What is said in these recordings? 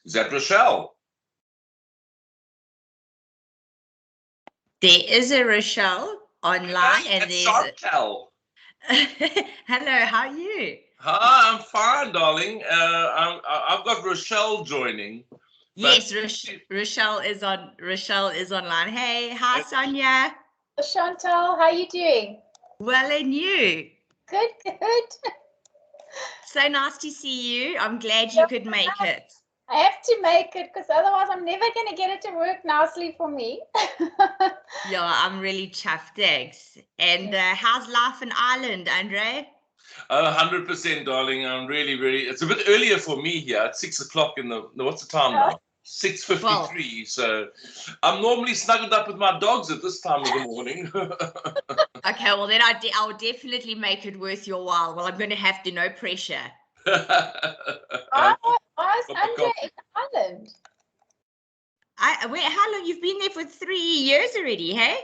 Is that Rochelle? There is a Rochelle online, Hey, and it's there's Chantal. Hello, how are you? Hi, I'm fine, darling. I've got Rochelle joining. Yes, Rochelle is online. Hey, hi Sonia. Chantal, how are you doing? Well, and you? Good, good. So nice to see you. I'm glad you could make it. I have to make it because otherwise I'm never going to get it to work nicely for me. Yeah, I'm really chuffed, thanks. And how's life in Ireland, Andre? 100%, darling. I'm really, it's a bit earlier for me here. It's 6 o'clock in the, what's the time now? 6:53. So I'm normally snuggled up with my dogs at this time of the morning. Okay, well then I'll definitely make it worth your while. Well, I'm going to have to, no pressure. Why is Andre in Ireland? How long? You've been there for 3 years already, hey?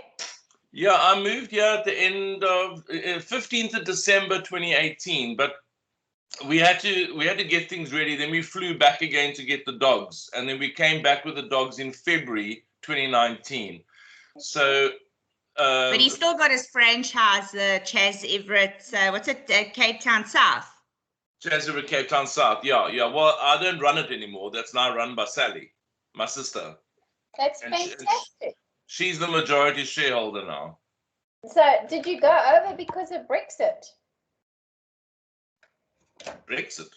Yeah, I moved here at the end of 15th of December 2018, but we had to get things ready. Then we flew back again to get the dogs, and then we came back with the dogs in February 2019. So but he's still got his franchise, Chas Everett, what's it, Cape Town South? Chas Everett, Cape Town South, yeah. Well, I don't run it anymore. That's now run by Sally, my sister. That's fantastic. She's the majority shareholder now. So did you go over because of Brexit? Brexit.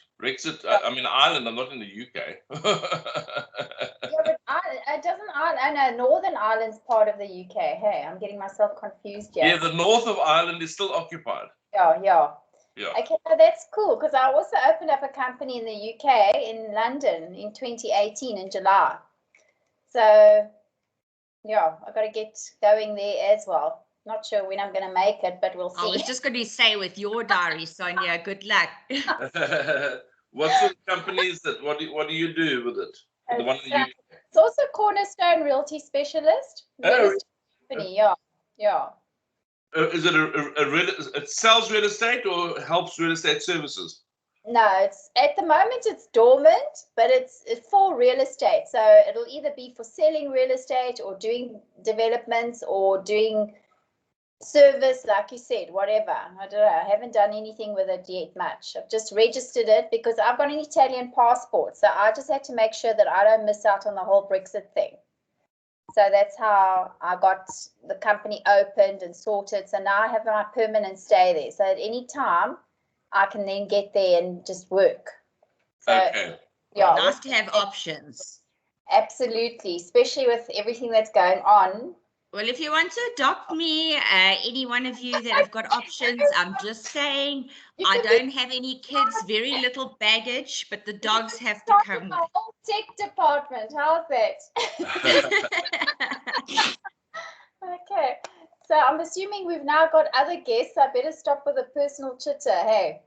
I mean, Ireland. I'm not in the UK. Yeah, but I know Northern Ireland's part of the UK. Hey, I'm getting myself confused here. Yeah, the north of Ireland is still occupied. Yeah. Yeah. Okay, no, that's cool because I also opened up a company in the UK in London in 2018 in July. So yeah, I got to get going there as well. Not sure when I'm going to make it, but we'll see. I was just going to say, with your diary, Sonia, good luck. What sort of company is that? What do you do with it? The one in the UK? It's also Cornerstone Realty Specialist. Real estate company, yeah. Is it it sells real estate or helps real estate services? No, it's at the moment it's dormant, but it's for real estate. So it'll either be for selling real estate or doing developments or doing service, like you said, whatever. I don't know. I haven't done anything with it yet much. I've just registered it because I've got an Italian passport. So I just had to make sure that I don't miss out on the whole Brexit thing. So that's how I got the company opened and sorted. So now I have my permanent stay there. So at any time, I can then get there and just work. So, okay. Yeah, nice to have options. Absolutely, especially with everything that's going on. Well, if you want to adopt me, any one of you that have got options, I'm just saying, I don't have any kids, very little baggage, but the dogs have to come. My whole tech department, how's that? Okay, so I'm assuming we've now got other guests. I better stop with a personal chitter, hey?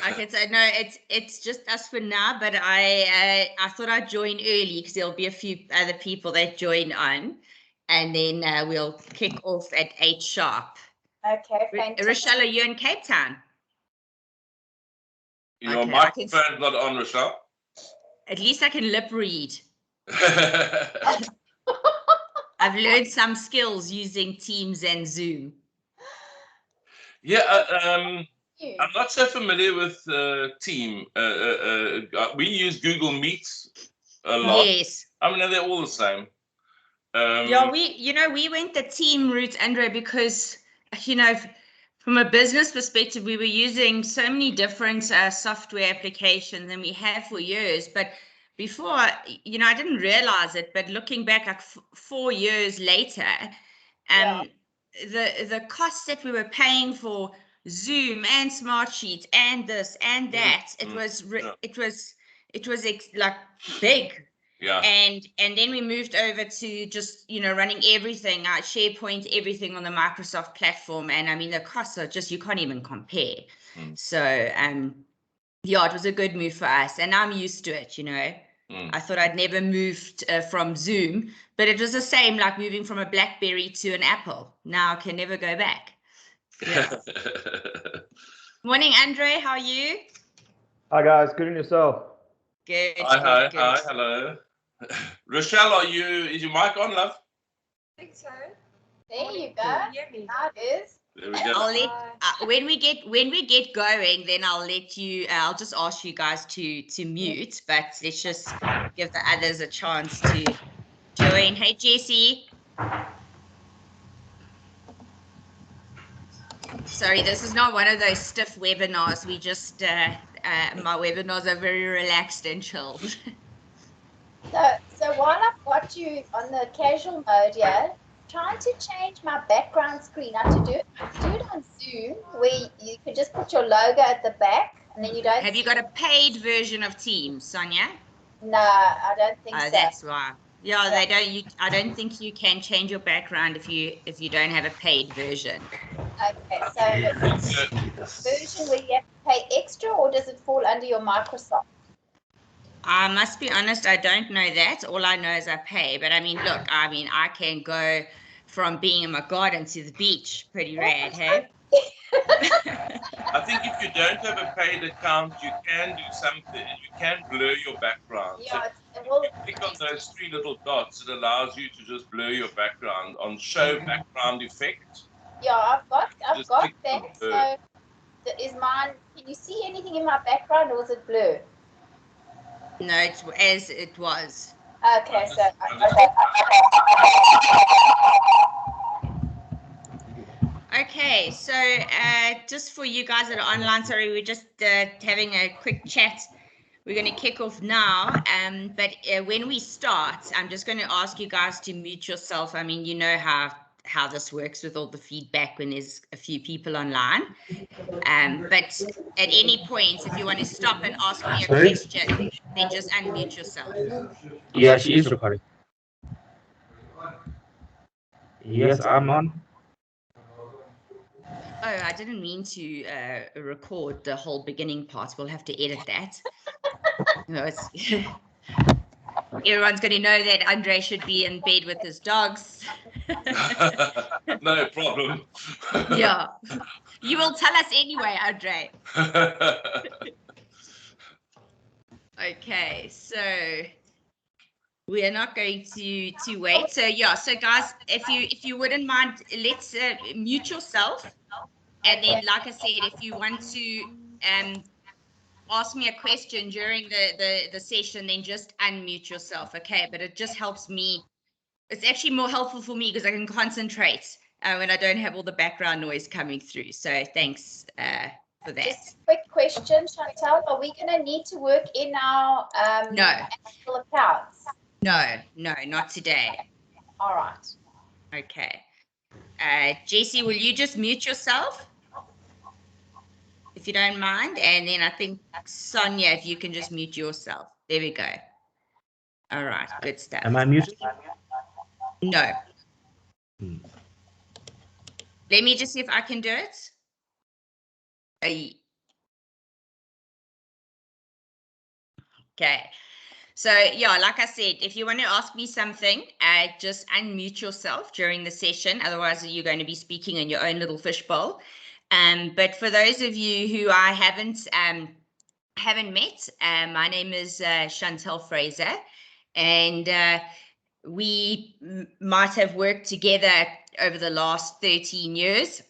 Okay, so no, it's just us for now, but I thought I'd join early because there'll be a few other people that join on, and then we'll kick off at 8 sharp. Okay, fantastic. Rochelle, are you in Cape Town? Your microphone's not on, Rochelle. At least I can lip read. I've learned some skills using Teams and Zoom. Yeah, I'm not so familiar with Team. We use Google Meets a lot. Yes. I mean, they're all the same. Yeah, we went the team route, Andre, because, from a business perspective, we were using so many different software applications, and we have for years. But before, I didn't realize it, but looking back like 4 years later, the costs that we were paying for Zoom and Smartsheet and this and that, it was like big. Yeah. And then we moved over to just, running everything, SharePoint, everything on the Microsoft platform. And I mean, the costs are just, you can't even compare. So, yeah, it was a good move for us. And I'm used to it, I thought I'd never moved from Zoom, but it was the same like moving from a BlackBerry to an Apple. Now I can never go back. Yeah. Morning, Andre. How are you? Hi, guys. Good, and yourself? Good. Hi, good. Hello. Rochelle, is your mic on, love? I think so. There you go. Now it is. There we go. I'll let when we get going, then I'll let you. I'll just ask you guys to mute, but let's just give the others a chance to join. Hey, Jessie. Sorry, this is not one of those stiff webinars. We just my webinars are very relaxed and chilled. So while I've got you on the casual mode, trying to change my background screen. Now to do it on Zoom, where you could just put your logo at the back, and then you don't. Have you got a paid version of Teams, Sonia? No, I don't think so. That's why. Yeah, they don't. I don't think you can change your background if you don't have a paid version. Okay, so version where you have to pay extra, or does it fall under your Microsoft? I must be honest, I don't know that. All I know is I pay. But I mean, look, I can go from being in my garden to the beach. Pretty rad, hey? I think if you don't have a paid account, you can do something. You can blur your background. Yeah, so if you click on those three little dots, it allows you to just blur your background on show background effect. Yeah, I've got that. So is mine, can you see anything in my background, or is it blur? No, it's as it was. Okay, so okay, so just for you guys that are online, sorry, we're just having a quick chat. We're going to kick off now, but when we start, I'm just going to ask you guys to mute yourself. I mean, you know how this works with all the feedback when there's a few people online. But at any point, if you want to stop and ask me a question, then just unmute yourself. Yeah, she is recording. Yes, I'm on. Oh, I didn't mean to record the whole beginning part. We'll have to edit that. No, everyone's going to know that Andre should be in bed with his dogs. No problem. Yeah. You will tell us anyway, Andre. Okay, so we are not going to wait. So yeah, so guys, if you wouldn't mind, let's mute yourself. And then, like I said, if you want to ask me a question during the session, then just unmute yourself, okay? But it just helps me. It's actually more helpful for me because I can concentrate when I don't have all the background noise coming through. So thanks for that. Just a quick question, Chantal. Are we going to need to work in our actual accounts? No, not today. All right. Okay. Jessie, will you just mute yourself? If you don't mind. And then I think, Sonia, if you can just mute yourself. There we go. All right, good stuff. Am I muted? No. Let me just see if I can do it. Okay. So yeah, like I said, if you want to ask me something, just unmute yourself during the session. Otherwise, you're going to be speaking in your own little fishbowl. But for those of you who I haven't met, my name is Chantal Fraser, and we might have worked together over the last 13 years.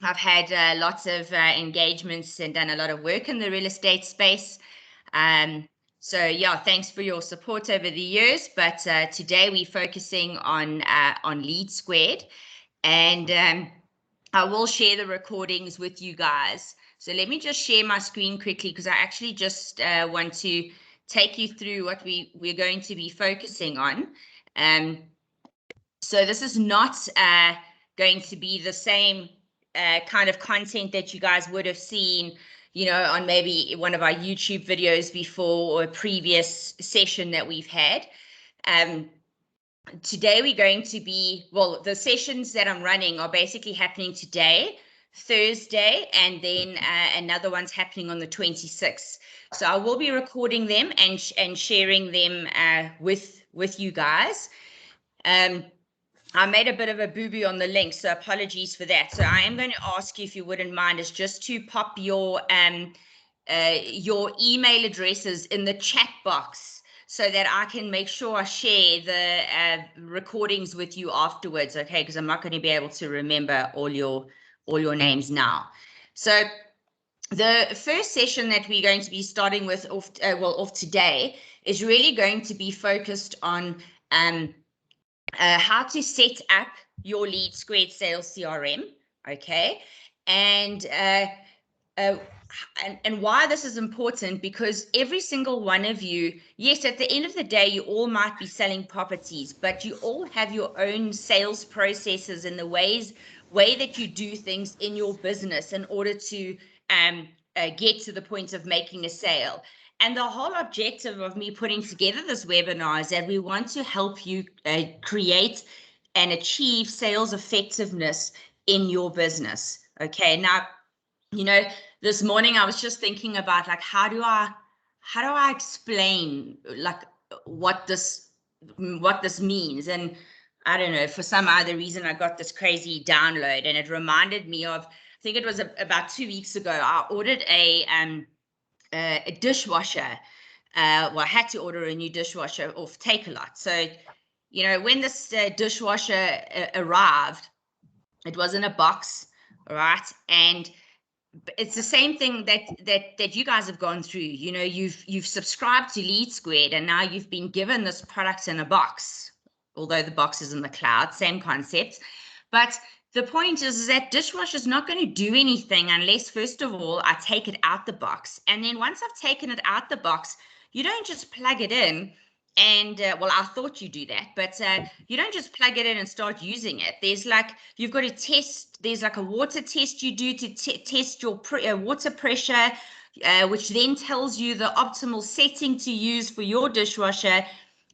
I've had lots of engagements and done a lot of work in the real estate space. So yeah, thanks for your support over the years. But today we're focusing on LeadSquared, and I will share the recordings with you guys. So let me just share my screen quickly because I actually just want to take you through what we're going to be focusing on. So this is not going to be the same kind of content that you guys would have seen, on maybe one of our YouTube videos before or a previous session that we've had. Today we're going to be, well, the sessions that I'm running are basically happening today, Thursday, and then another one's happening on the 26th. So I will be recording them and sharing them with you guys. I made a bit of a boo-boo on the link, so apologies for that. So I am going to ask you, if you wouldn't mind, is just to pop your email addresses in the chat box so that I can make sure I share the recordings with you afterwards, okay? Because I'm not going to be able to remember all your names now. So the first session that we're going to be starting with off today is really going to be focused on how to set up your LeadSquared sales CRM, okay? And why this is important, because every single one of you, yes, at the end of the day, you all might be selling properties, but you all have your own sales processes and the way that you do things in your business in order to get to the point of making a sale. And the whole objective of me putting together this webinar is that we want to help you create and achieve sales effectiveness in your business. Okay, now, this morning I was just thinking about, like, how do I explain, like, what this means? And I don't know, for some other reason I got this crazy download, and it reminded me of, I think it was about 2 weeks ago, I ordered a dishwasher. Well, I had to order a new dishwasher off Take-A-Lot. So, when this dishwasher arrived, it was in a box, right? And it's the same thing that you guys have gone through. You've subscribed to LeadSquared, and now you've been given this product in a box, although the box is in the cloud, same concept. But the point is that dishwasher is not going to do anything unless, first of all, I take it out the box. And then once I've taken it out the box, you don't just plug it in and, well, I thought you do that, but you don't just plug it in and start using it. There's you've got to test, there's like a water test you do to test your water pressure, which then tells you the optimal setting to use for your dishwasher.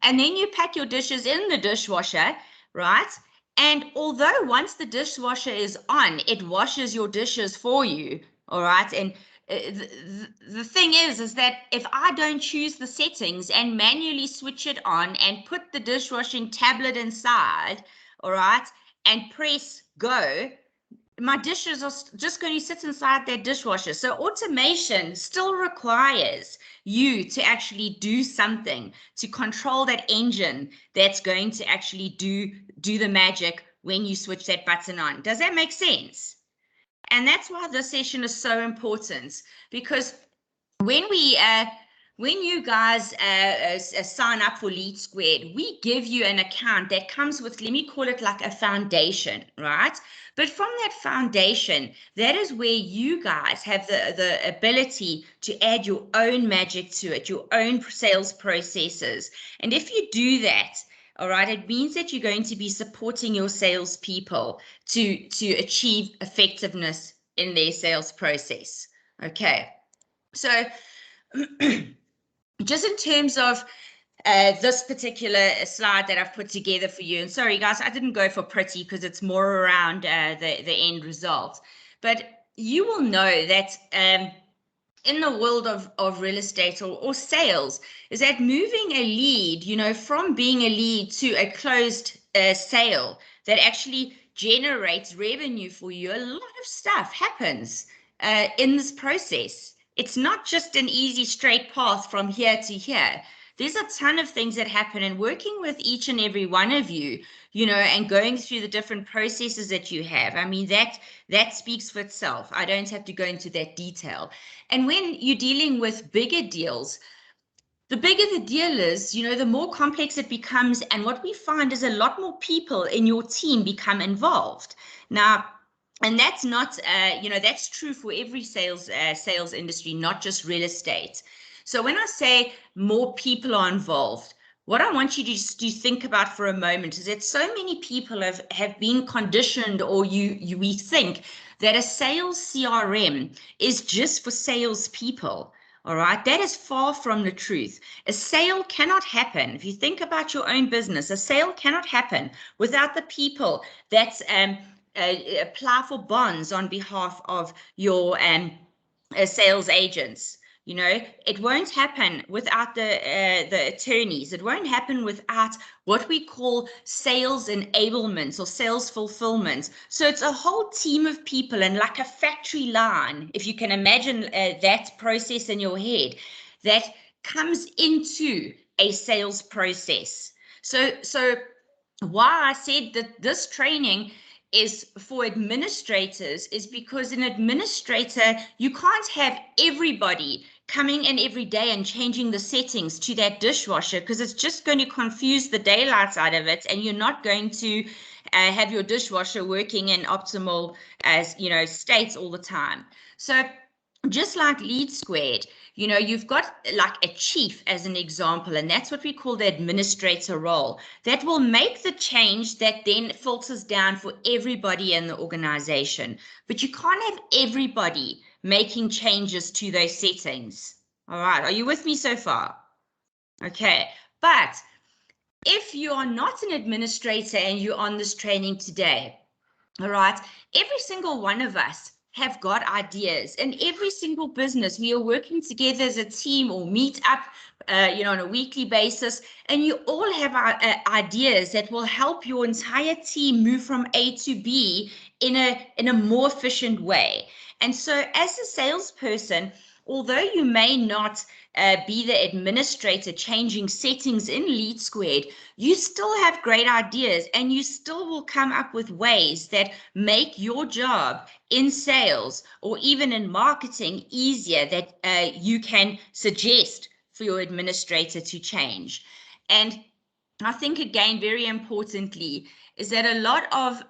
And then you pack your dishes in the dishwasher, right? And although once the dishwasher is on, it washes your dishes for you, all right? And the thing is that if I don't choose the settings and manually switch it on and put the dishwashing tablet inside, all right, and press go, my dishes are just going to sit inside that dishwasher. So automation still requires you to actually do something to control that engine that's going to actually do the magic when you switch that button on. Does that make sense? And that's why this session is so important, because when you guys sign up for LeadSquared, we give you an account that comes with, let me call it like a foundation, right? But from that foundation, that is where you guys have the ability to add your own magic to it, your own sales processes. And if you do that, all right, it means that you're going to be supporting your salespeople to achieve effectiveness in their sales process. Okay, so just in terms of this particular slide that I've put together for you, and sorry guys, I didn't go for pretty because it's more around the end result, but you will know that in the world of real estate or sales, is that moving a lead, from being a lead to a closed sale that actually generates revenue for you, a lot of stuff happens in this process. It's not just an easy straight path from here to here. There's a ton of things that happen, and working with each and every one of you, and going through the different processes that you have. I mean, that speaks for itself. I don't have to go into that detail. And when you're dealing with bigger deals, the bigger the deal is, the more complex it becomes. And what we find is a lot more people in your team become involved. Now, and that's not, that's true for every sales industry, not just real estate. So when I say more people are involved, what I want you to think about for a moment is that so many people have been conditioned, or we think that a sales CRM is just for salespeople. All right, that is far from the truth. A sale cannot happen. If you think about your own business, a sale cannot happen without the people that apply for bonds on behalf of your sales agents. You know, it won't happen without the attorneys. It won't happen without what we call sales enablement or sales fulfillment. So it's a whole team of people, and like a factory line, if you can imagine that process in your head, that comes into a sales process. So why I said that this training is for administrators is because an administrator, you can't have everybody coming in every day and changing the settings to that dishwasher, because it's just going to confuse the daylights out of it, and you're not going to have your dishwasher working in optimal states all the time. So just like LeadSquared, you know, you've got like a chief as an example, and that's what we call the administrator role. That will make the change that then filters down for everybody in the organization. But you can't have everybody making changes to those settings. All right, are you with me so far? Okay, but if you are not an administrator and you're on this training today, all right, every single one of us have got ideas. In every single business, we are working together as a team or meet up, on a weekly basis, and you all have ideas that will help your entire team move from A to B in a more efficient way. And so as a salesperson, although you may not be the administrator changing settings in LeadSquared, you still have great ideas, and you still will come up with ways that make your job in sales or even in marketing easier, that you can suggest for your administrator to change. And I think, again, very importantly, is that a lot of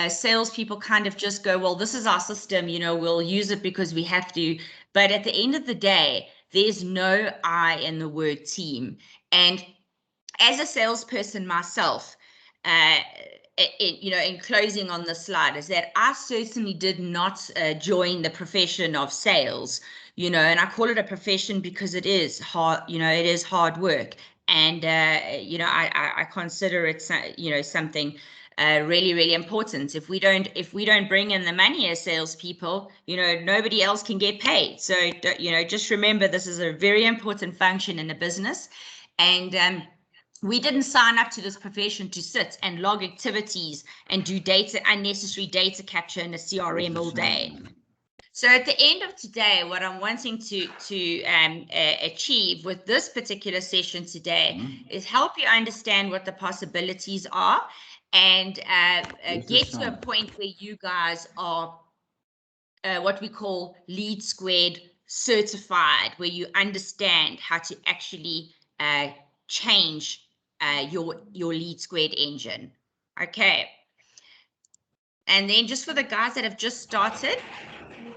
salespeople kind of just go, well, this is our system, you know, we'll use it because we have to. But at the end of the day, there's no I in the word team. And as a salesperson myself, in closing on the slide, is that I certainly did not join the profession of sales, and I call it a profession because it is hard, it is hard work. And, I consider it, something really, really important. If we don't bring in the money as salespeople, nobody else can get paid. So, just remember, this is a very important function in a business. And we didn't sign up to this profession to sit and log activities and do unnecessary data capture in a CRM all day. So at the end of today, what I'm wanting to achieve with this particular session today is help you understand what the possibilities are, and get to a point where you guys are what we call LeadSquared certified, where you understand how to actually change your LeadSquared engine. Okay. And then just for the guys that have just started,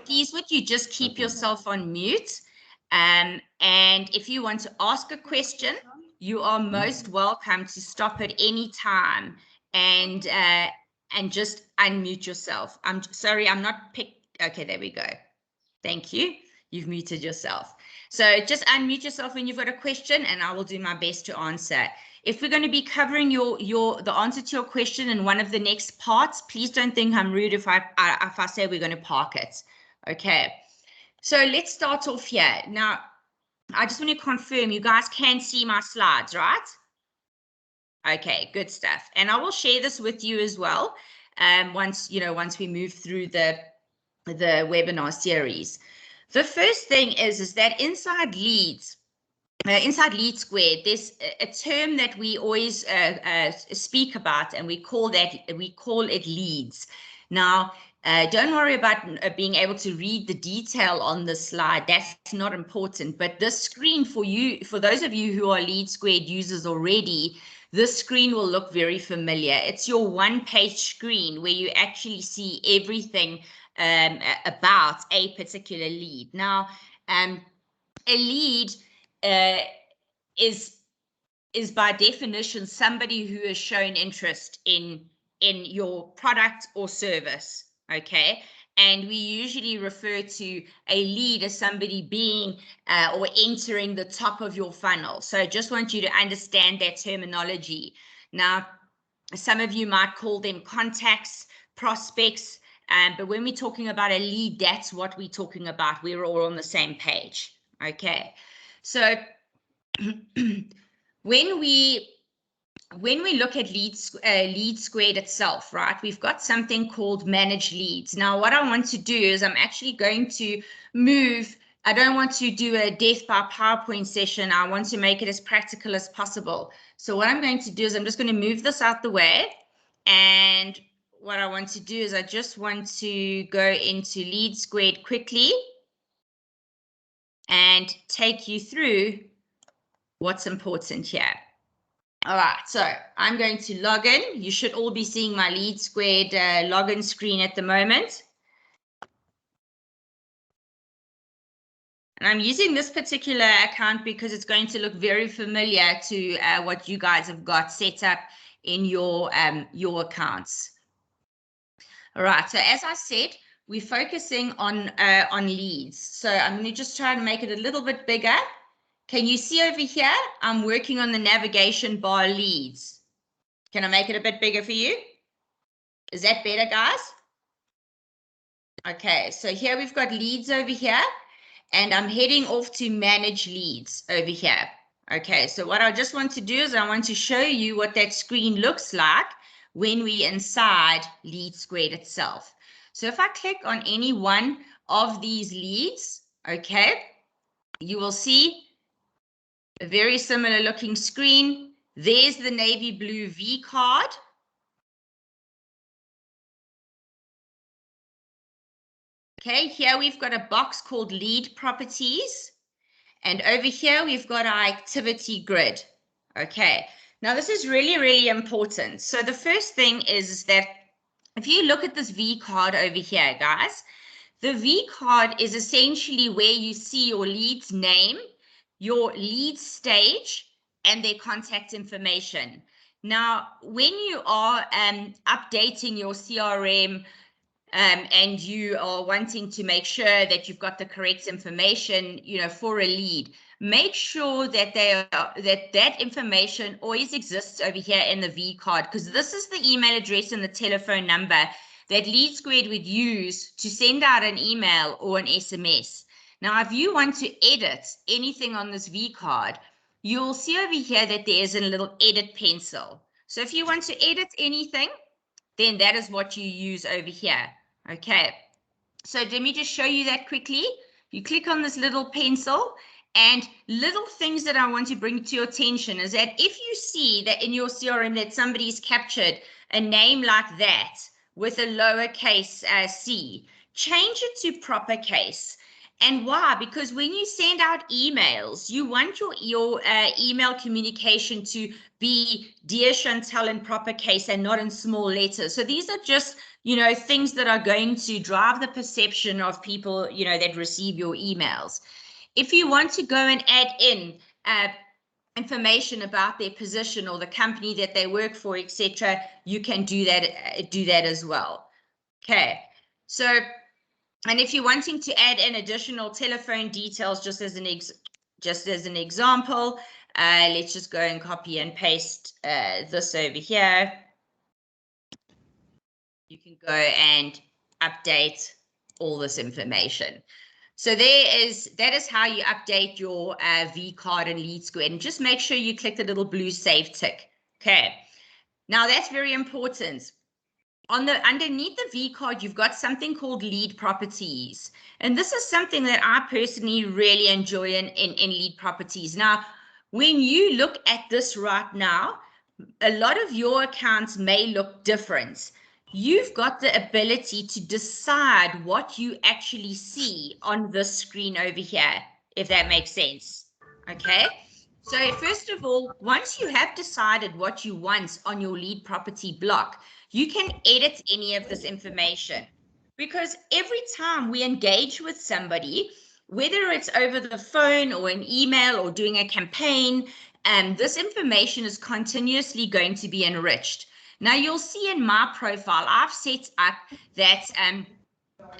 please would you just keep yourself on mute. And if you want to ask a question, you are most welcome to stop at any time and just unmute yourself. I'm sorry, I'm not okay, there we go. Thank you. You've muted yourself. So just unmute yourself when you've got a question, and I will do my best to answer. If we're going to be covering the answer to your question in one of the next parts, please don't think I'm rude if I say we're going to park it. Okay. So let's start off here. Now, I just want to confirm you guys can see my slides, right? Okay, good stuff. And I will share this with you as well. Once we move through the webinar series. The first thing is that inside LeadSquared, there's a term that we always speak about, and we call it leads. Now, don't worry about being able to read the detail on the slide. That's not important. But this screen for those of you who are LeadSquared users already, this screen will look very familiar. It's your one-page screen where you actually see everything about a particular lead. Now, a lead is is by definition somebody who has shown interest in your product or service, okay? And we usually refer to a lead as somebody being or entering the top of your funnel. So I just want you to understand that terminology. Now, some of you might call them contacts, prospects, but when we're talking about a lead, that's what we're talking about. We're all on the same page, okay? So when we look at LeadSquared itself, right, we've got something called manage leads. Now, what I want to do is I'm actually going to move. I don't want to do a death by PowerPoint session. I want to make it as practical as possible. So what I'm going to do is I'm just going to move this out the way. And what I want to do is I just want to go into LeadSquared quickly and take you through what's important here. All right, so I'm going to log in. You should all be seeing my LeadSquared login screen at the moment. And I'm using this particular account because it's going to look very familiar to what you guys have got set up in your accounts. All right, so as I said, we're focusing on leads. So I'm going to just try and make it a little bit bigger. Can you see over here? I'm working on the navigation bar leads. Can I make it a bit bigger for you? Is that better, guys? Okay, so here we've got leads over here, and I'm heading off to manage leads over here. Okay, so what I just want to do is I want to show you what that screen looks like when we're inside LeadSquared itself. So if I click on any one of these leads, okay, you will see a very similar looking screen. There's the navy blue V card. Okay, here we've got a box called lead properties. And over here, we've got our activity grid. Okay, now this is really, really important. So the first thing is that if you look at this V card over here, guys, the V card is essentially where you see your lead's name, your lead stage, and their contact information. Now, when you are updating your CRM, and you are wanting to make sure that you've got the correct information, for a lead, make sure that that information always exists over here in the V card, because this is the email address and the telephone number that LeadSquared would use to send out an email or an SMS. Now, if you want to edit anything on this V card, you'll see over here that there is a little edit pencil. So if you want to edit anything, then that is what you use over here. Okay, so let me just show you that quickly. You click on this little pencil, and little things that I want to bring to your attention is that if you see that in your CRM that somebody's captured a name like that with a lowercase c, change it to proper case. And why? Because when you send out emails, you want your email communication to be Dear Chantel in proper case and not in small letters. So these are just, things that are going to drive the perception of people, that receive your emails. If you want to go and add in information about their position or the company that they work for, etc., you can do that as well. Okay, so. And if you're wanting to add in additional telephone details, just as an example, let's just go and copy and paste this over here. You can go and update all this information. So that is how you update your V card and LeadSquared. And just make sure you click the little blue save tick. Okay. Now that's very important. Underneath the V card, you've got something called lead properties. And this is something that I personally really enjoy in lead properties. Now, when you look at this right now, a lot of your accounts may look different. You've got the ability to decide what you actually see on this screen over here, if that makes sense. Okay. So first of all, once you have decided what you want on your lead property block, you can edit any of this information, because every time we engage with somebody, whether it's over the phone or an email or doing a campaign, this information is continuously going to be enriched. Now you'll see in my profile, I've set up that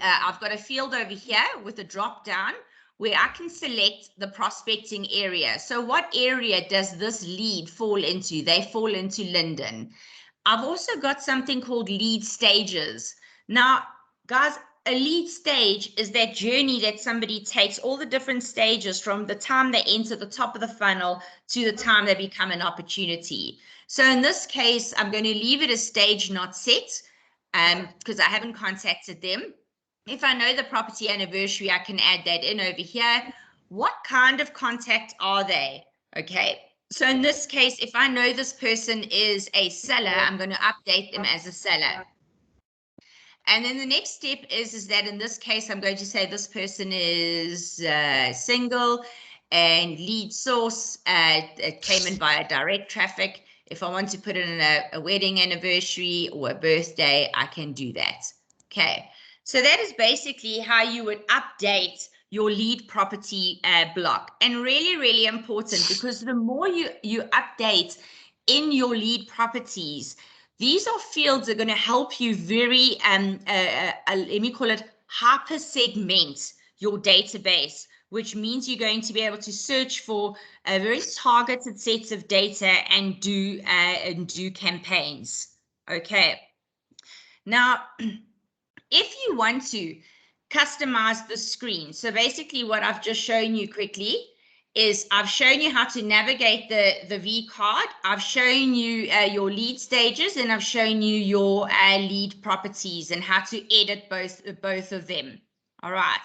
I've got a field over here with a drop down where I can select the prospecting area. So what area does this lead fall into? They fall into Linden. I've also got something called lead stages. Now, guys, a lead stage is that journey that somebody takes, all the different stages from the time they enter the top of the funnel to the time they become an opportunity. So in this case, I'm going to leave it as stage not set because I haven't contacted them. If I know the property anniversary, I can add that in over here. What kind of contact are they? Okay. So in this case, if I know this person is a seller, I'm going to update them as a seller. And then the next step is that in this case, I'm going to say this person is single and lead source. It came in via direct traffic. If I want to put in a wedding anniversary or a birthday, I can do that. Okay. So that is basically how you would update your lead property block. And really, really important, because the more you update in your lead properties, these are fields that are going to help you very, let me call it, hyper segment your database, which means you're going to be able to search for a very targeted sets of data and do campaigns. Okay. Now, if you want to customize the screen, so basically what I've just shown you quickly is I've shown you how to navigate the V card. I've shown you your lead stages, and I've shown you your lead properties and how to edit both of them. All right.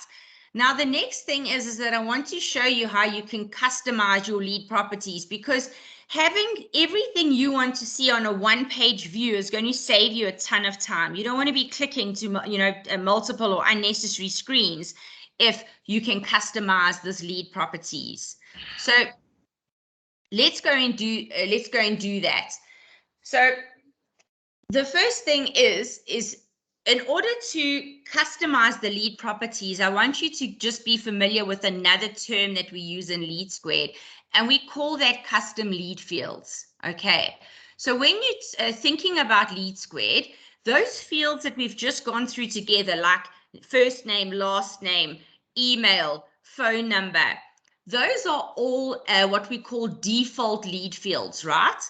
Now, the next thing is that I want to show you how you can customize your lead properties, because having everything you want to see on a one-page view is going to save you a ton of time. You don't want to be clicking to, you know, multiple or unnecessary screens if you can customize this lead properties. So let's go and do that. So the first thing is in order to customize the lead properties, I want you to just be familiar with another term that we use in LeadSquared, and we call that custom lead fields. Okay, so when you're thinking about LeadSquared, those fields that we've just gone through together, like first name, last name, email, phone number, those are all what we call default lead fields, right?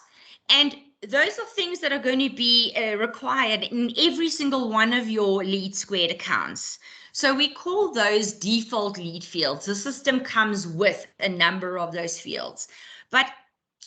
And those are things that are going to be required in every single one of your LeadSquared accounts. So we call those default lead fields. The system comes with a number of those fields, but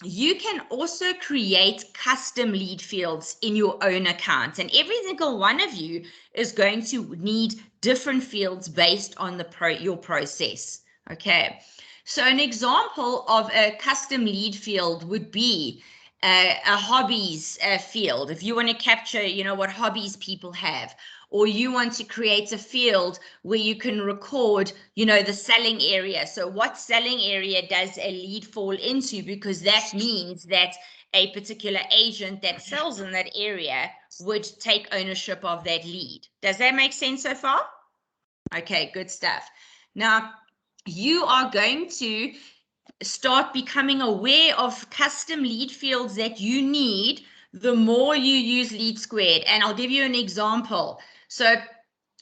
you can also create custom lead fields in your own account, and every single one of you is going to need different fields based on your process. Okay, so an example of a custom lead field would be a hobbies field. If you want to capture, you know, what hobbies people have, or you want to create a field where you can record, you know, the selling area. So what selling area does a lead fall into? Because that means that a particular agent that sells in that area would take ownership of that lead. Does that make sense so far? Okay, good stuff. Now, you are going to start becoming aware of custom lead fields that you need the more you use LeadSquared. And I'll give you an example. So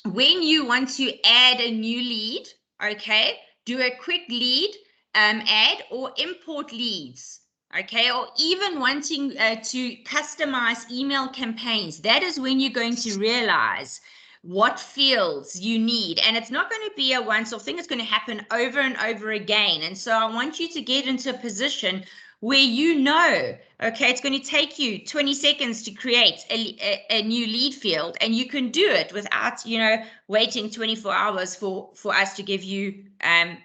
when you want to add a new lead, okay, do a quick lead add or import leads, okay, or even wanting to customize email campaigns, that is when you're going to realize what fields you need. And it's not going to be a once-off thing. It's going to happen over and over again. And so I want you to get into a position where you know, okay, it's going to take you 20 seconds to create a new lead field, and you can do it without, you know, waiting 24 hours for us to give you,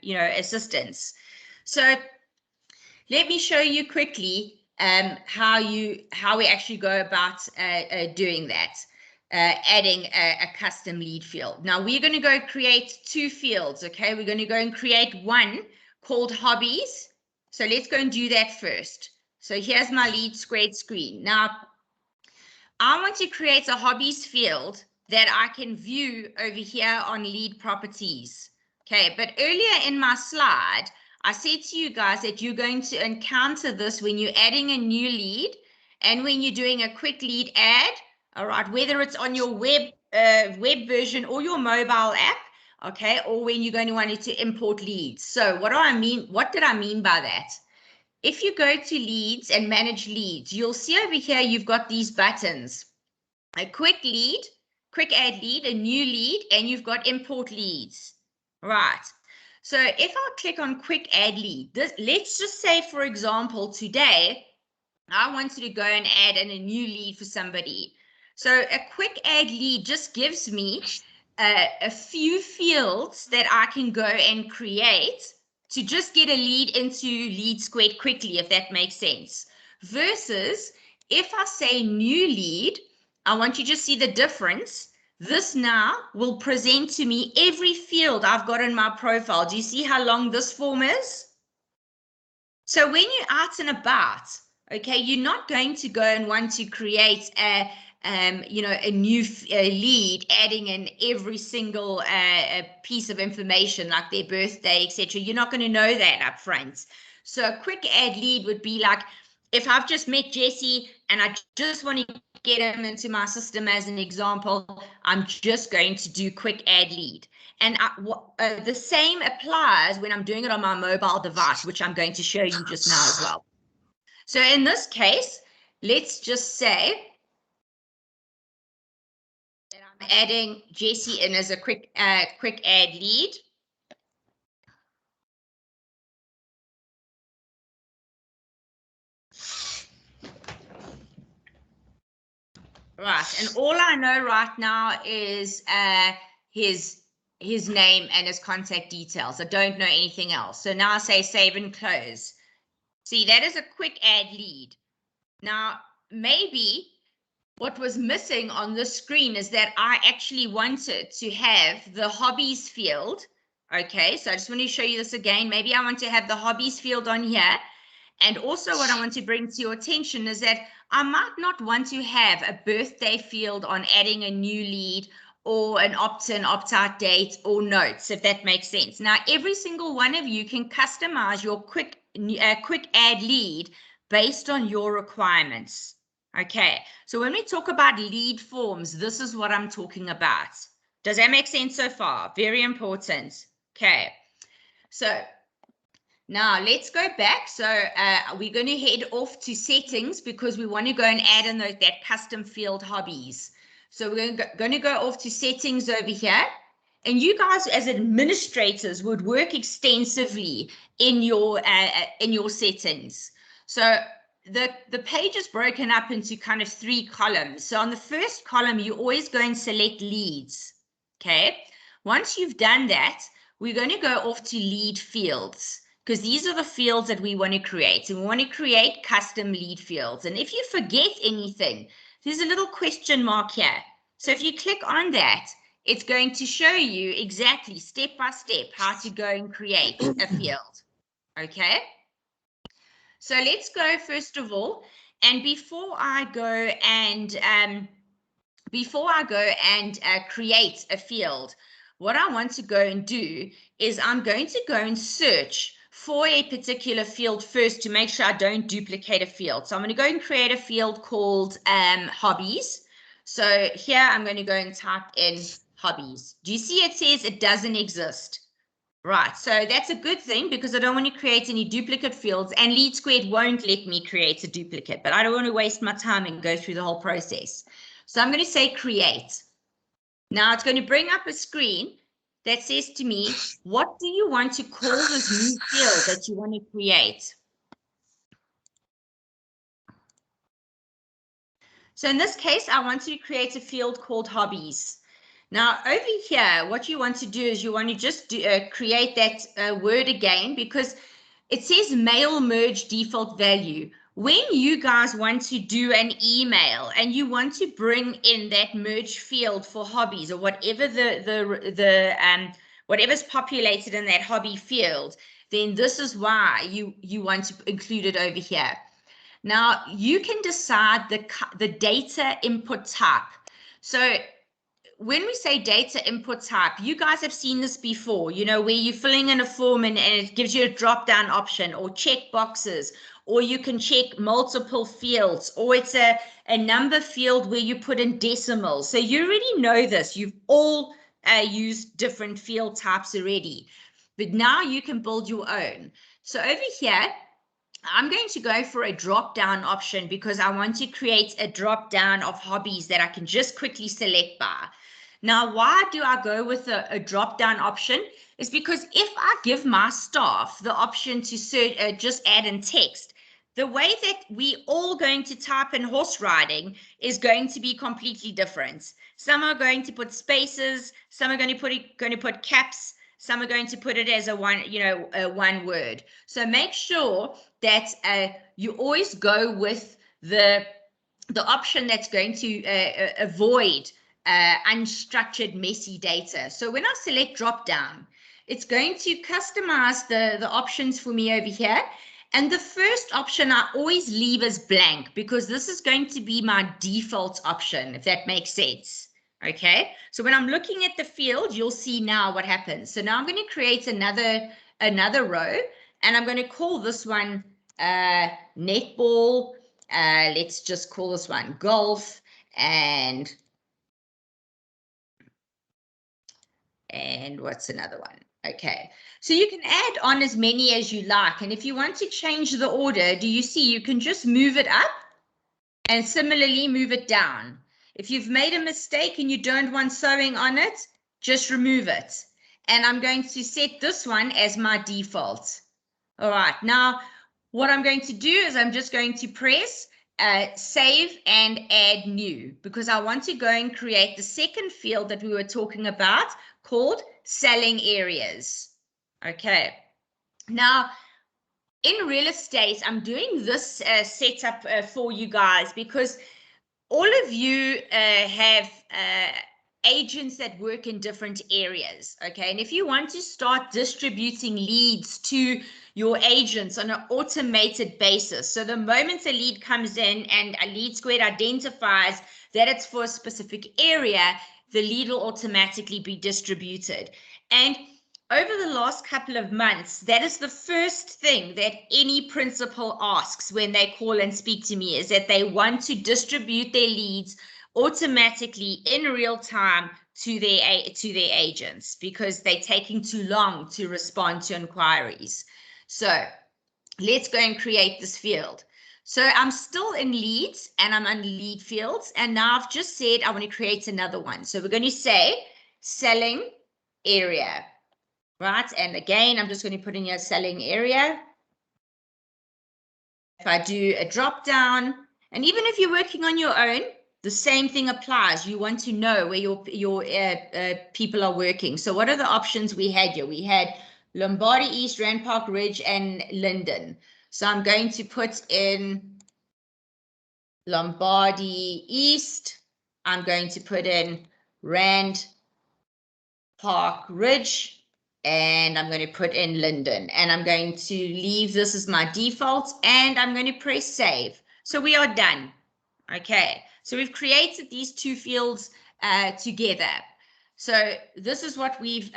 you know, assistance. So let me show you quickly how we actually go about doing that. Adding a custom lead field. Now we're going to go create two fields, okay? We're going to go and create one called hobbies. So let's go and do that first. So here's my LeadSquared screen. Now I want to create a hobbies field that I can view over here on lead properties. Okay, but earlier in my slide, I said to you guys that you're going to encounter this when you're adding a new lead and when you're doing a quick lead ad, all right, whether it's on your web version or your mobile app, okay, or when you're going to want it to import leads. So what do I mean? What did I mean by that? If you go to leads and manage leads, you'll see over here you've got these buttons. A quick lead, quick add lead, a new lead, and you've got import leads. Right. So if I click on quick add lead, let's just say, for example, today, I wanted to go and add in a new lead for somebody. So a quick add lead just gives me a few fields that I can go and create to just get a lead into LeadSquared quickly, if that makes sense. Versus if I say new lead, I want you to see the difference. This now will present to me every field I've got in my profile. Do you see how long this form is? So when you're out and about, okay, you're not going to go and want to create a new lead, adding in every single piece of information like their birthday, etc. You're not going to know that up front. So a quick add lead would be like, if I've just met Jesse and I just want to get him into my system as an example, I'm just going to do quick add lead. And the same applies when I'm doing it on my mobile device, which I'm going to show you just now as well. So in this case, let's just say that I'm adding Jesse in as a quick add lead. Right, and all I know right now is his name and his contact details. I don't know anything else. So now I say save and close. See, that is a quick add lead. Now, maybe what was missing on the screen is that I actually wanted to have the hobbies field. Okay, so I just want to show you this again. Maybe I want to have the hobbies field on here. And also what I want to bring to your attention is that I might not want to have a birthday field on adding a new lead or an opt-in, opt-out date or notes, if that makes sense. Now, every single one of you can customize your quick add lead based on your requirements. Okay, so when we talk about lead forms, this is what I'm talking about. Does that make sense so far? Very important. Okay, so now let's go back. So we're going to head off to settings because we want to go and add in that custom field hobbies. So we're going to go off to settings over here. And you guys as administrators would work extensively in your settings. So the page is broken up into kind of 3 columns. So on the first column, you always go and select leads. Okay. Once you've done that, we're going to go off to lead fields, because these are the fields that we want to create. And we want to create custom lead fields. And if you forget anything, there's a little question mark here. So if you click on that, it's going to show you exactly step by step how to go and create a field. Okay. So let's go first of all. And before I go and create a field, what I want to go and do is I'm going to go and search for a particular field first to make sure I don't duplicate a field. So I'm going to go and create a field called hobbies. So here I'm going to go and type in hobbies. Do you see it says it doesn't exist? Right, so that's a good thing because I don't want to create any duplicate fields, and LeadSquared won't let me create a duplicate, but I don't want to waste my time and go through the whole process. So I'm going to say create. Now it's going to bring up a screen that says to me, what do you want to call this new field that you want to create? So in this case, I want to create a field called hobbies. Now over here, what you want to do is you want to just create that word again, because it says mail merge default value. When you guys want to do an email and you want to bring in that merge field for hobbies or whatever whatever's populated in that hobby field, then this is why you want to include it over here. Now you can decide the data input type. So when we say data input type, you guys have seen this before, you know, where you're filling in a form and it gives you a drop-down option or check boxes, or you can check multiple fields, or it's a number field where you put in decimals. So you already know this. You've all used different field types already, but now you can build your own. So over here, I'm going to go for a drop-down option because I want to create a drop-down of hobbies that I can just quickly select by. Now, why do I go with a drop-down option? Is because if I give my staff the option to just add in text, the way that we all going to type in horse riding is going to be completely different. Some are going to put spaces, some are going to put caps, some are going to put it as a one word. So make sure that you always go with the option that's going to avoid unstructured, messy data. So when I select drop down, it's going to customize the options for me over here. And the first option I always leave as blank because this is going to be my default option, if that makes sense. Okay, so when I'm looking at the field, you'll see now what happens. So now I'm going to create another row, and I'm going to call this one netball. Let's just call this one golf, and what's another one? Okay, so you can add on as many as you like, and if you want to change the order, do you see you can just move it up and similarly move it down. If you've made a mistake and you don't want sewing on it, just remove it. And I'm going to set this one as my default. All right, now what I'm going to do is I'm just going to press save and add new because I want to go and create the second field that we were talking about called selling areas. Okay, now in real estate, I'm doing this setup for you guys because all of you have agents that work in different areas, okay? And if you want to start distributing leads to your agents on an automated basis, so the moment a lead comes in and a LeadSquared identifies that it's for a specific area, the lead will automatically be distributed. And over the last couple of months, that is the first thing that any principal asks when they call and speak to me is that they want to distribute their leads automatically in real time to their agents because they're taking too long to respond to inquiries. So let's go and create this field. So I'm still in leads and I'm on lead fields. And now I've just said I want to create another one. So we're going to say selling area. Right, and again, I'm just going to put in your selling area. If I do a drop down, and even if you're working on your own, the same thing applies. You want to know where your people are working. So what are the options we had here? We had Lombardy East, Rand Park Ridge, and Linden. So I'm going to put in Lombardy East. I'm going to put in Rand Park Ridge. And I'm going to put in Linden, and I'm going to leave this as my default, and I'm going to press save. So we are done. Okay, so we've created these two fields together. So this is what we've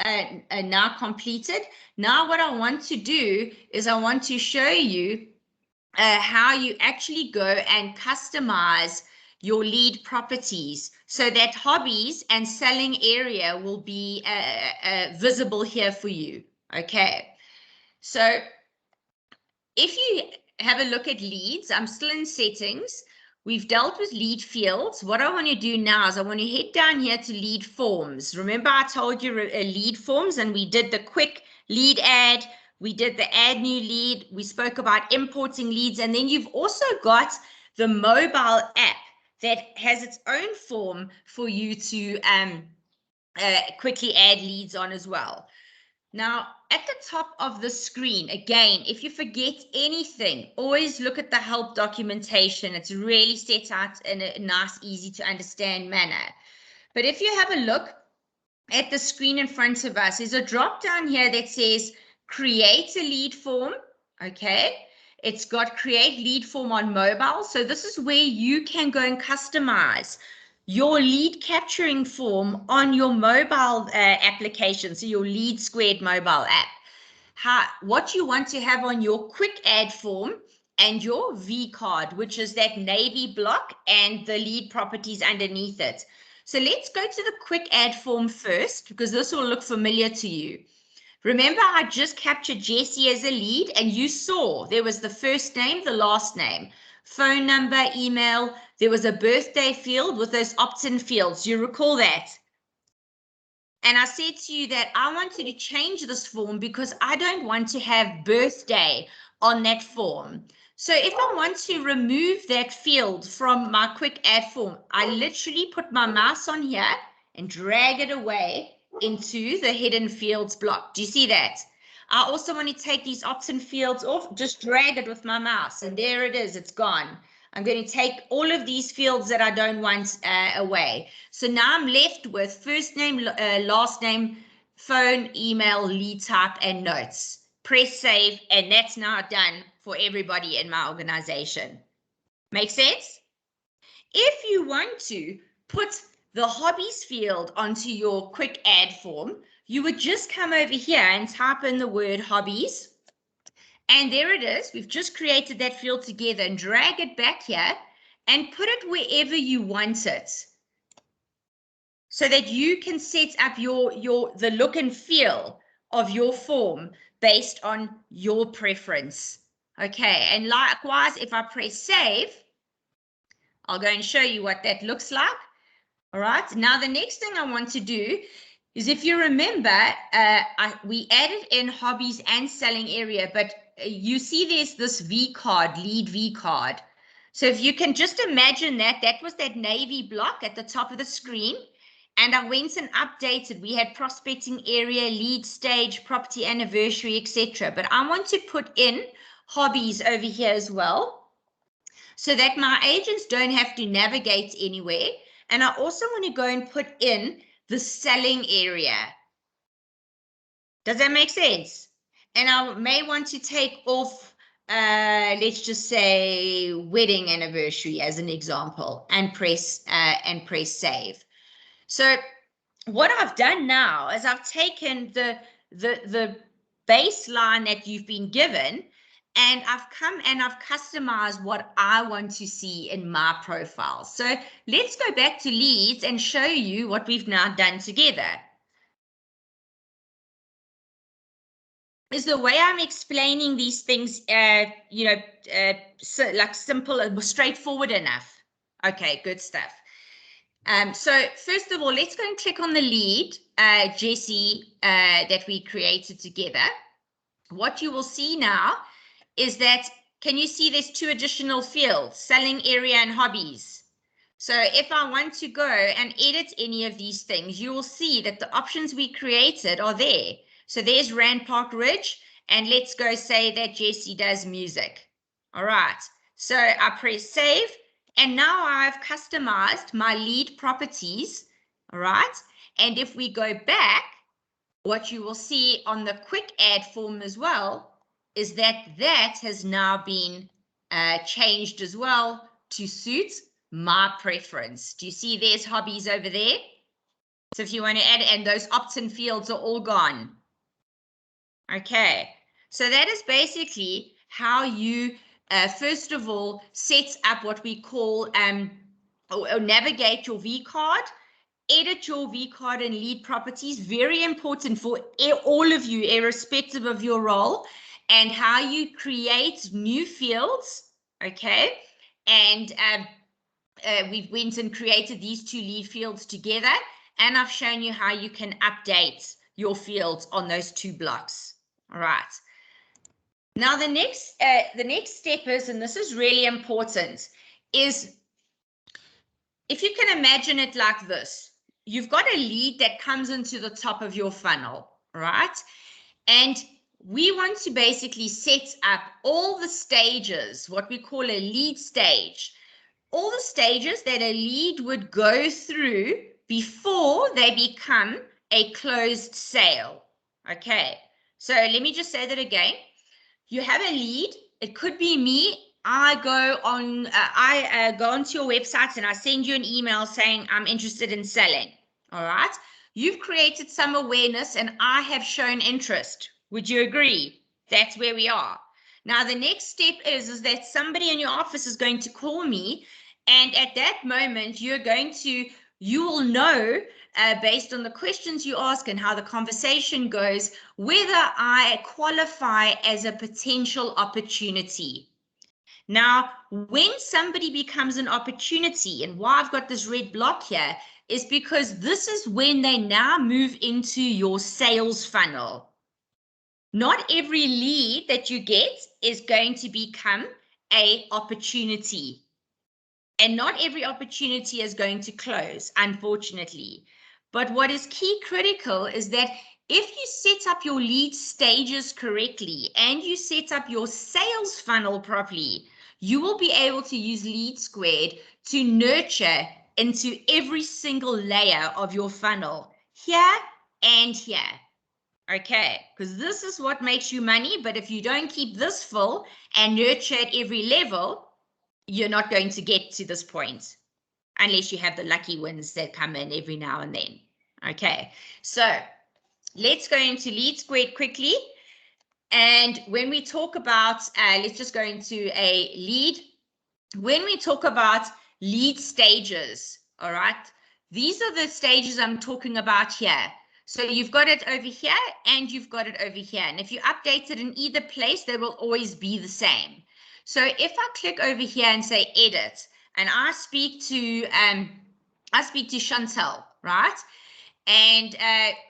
now completed. Now what I want to do is I want to show you how you actually go and customize your lead properties so that hobbies and selling area will be visible here for you. Okay, so if you have a look at leads, I'm still in settings. We've dealt with lead fields. What I want to do now is I want to head down here to lead forms. Remember I told you lead forms, and we did the quick lead add. We did the add new lead. We spoke about importing leads. And then you've also got the mobile app that has its own form for you to quickly add leads on as well. Now, at the top of the screen, again, if you forget anything, always look at the help documentation. It's really set out in a nice, easy to understand manner. But if you have a look at the screen in front of us, there's a drop down here that says create a lead form. Okay. It's got create lead form on mobile. So this is where you can go and customize your lead capturing form on your mobile application, so your LeadSquared mobile app. What you want to have on your quick add form and your V card, which is that navy block and the lead properties underneath it. So let's go to the quick add form first, because this will look familiar to you. Remember, I just captured Jessie as a lead, and you saw there was the first name, the last name, phone number, email. There was a birthday field with those opt-in fields. You recall that? And I said to you that I wanted to change this form because I don't want to have birthday on that form. So if I want to remove that field from my quick add form, I literally put my mouse on here and drag it away into the hidden fields block. Do you see that? I also want to take these opt-in fields off, just drag it with my mouse, and there it is, it's gone. I'm going to take all of these fields that I don't want away. So now I'm left with first name, last name, phone, email, lead type, and notes. Press save, and that's now done for everybody in my organization. Make sense? If you want to put the hobbies field onto your quick add form, you would just come over here and type in the word hobbies. And there it is. We've just created that field together, and drag it back here and put it wherever you want it, so that you can set up the look and feel of your form based on your preference. Okay, and likewise, if I press save, I'll go and show you what that looks like. All right, now the next thing I want to do is, if you remember, we added in hobbies and selling area, but you see there's this V card, lead V card. So if you can just imagine that was that navy block at the top of the screen, and I went and updated. We had prospecting area, lead stage, property anniversary, etc. But I want to put in hobbies over here as well, so that my agents don't have to navigate anywhere. And I also want to go and put in the selling area. Does that make sense? And I may want to take off, let's just say, wedding anniversary as an example, and press save. So what I've done now is I've taken the baseline that you've been given, and I've come and I've customized what I want to see in my profile. So let's go back to leads and show you what we've now done together. Is the way I'm explaining these things, so like simple and straightforward enough? Okay, good stuff. So first of all, let's go and click on the lead, Jessie, that we created together. What you will see now is that, can you see there's two additional fields, selling area and hobbies? So if I want to go and edit any of these things, you will see that the options we created are there. So there's Rand Park Ridge, and let's go say that Jessie does music. All right, so I press save, and now I've customized my lead properties. All right, and if we go back, what you will see on the quick add form as well is that has now been changed as well to suit my preference. Do you see there's hobbies over there? So if you want to add, and those opt-in fields are all gone. Okay, so that is basically how you first of all set up what we call or navigate your V card, edit your V card and lead properties. Very important for all of you, irrespective of your role, and how you create new fields. Okay, and we went and created these two lead fields together, and I've shown you how you can update your fields on those two blocks. All right. Now the next step is, and this is really important, is if you can imagine it like this. You've got a lead that comes into the top of your funnel, right? And we want to basically set up all the stages, what we call a lead stage, all the stages that a lead would go through before they become a closed sale. Okay, so let me just say that again. You have a lead. It could be me I go onto your website and I send you an email saying I'm interested in selling. All right. You've created some awareness and I have shown interest. Would you agree? That's where we are. Now, the next step is that somebody in your office is going to call me, and at that moment, you will know, based on the questions you ask and how the conversation goes, whether I qualify as a potential opportunity. Now, when somebody becomes an opportunity, and why I've got this red block here, is because this is when they now move into your sales funnel. Not every lead that you get is going to become an opportunity. And not every opportunity is going to close, unfortunately. But what is key critical is that if you set up your lead stages correctly and you set up your sales funnel properly, you will be able to use LeadSquared to nurture into every single layer of your funnel, here and here. Okay, because this is what makes you money. But if you don't keep this full and nurture at every level, you're not going to get to this point unless you have the lucky wins that come in every now and then. Okay, so let's go into LeadSquared quickly. And when we talk about, let's just go into a lead. When we talk about lead stages, all right, these are the stages I'm talking about here. So you've got it over here and you've got it over here. And if you update it in either place, they will always be the same. So if I click over here and say edit, and I speak to Chantel, right? And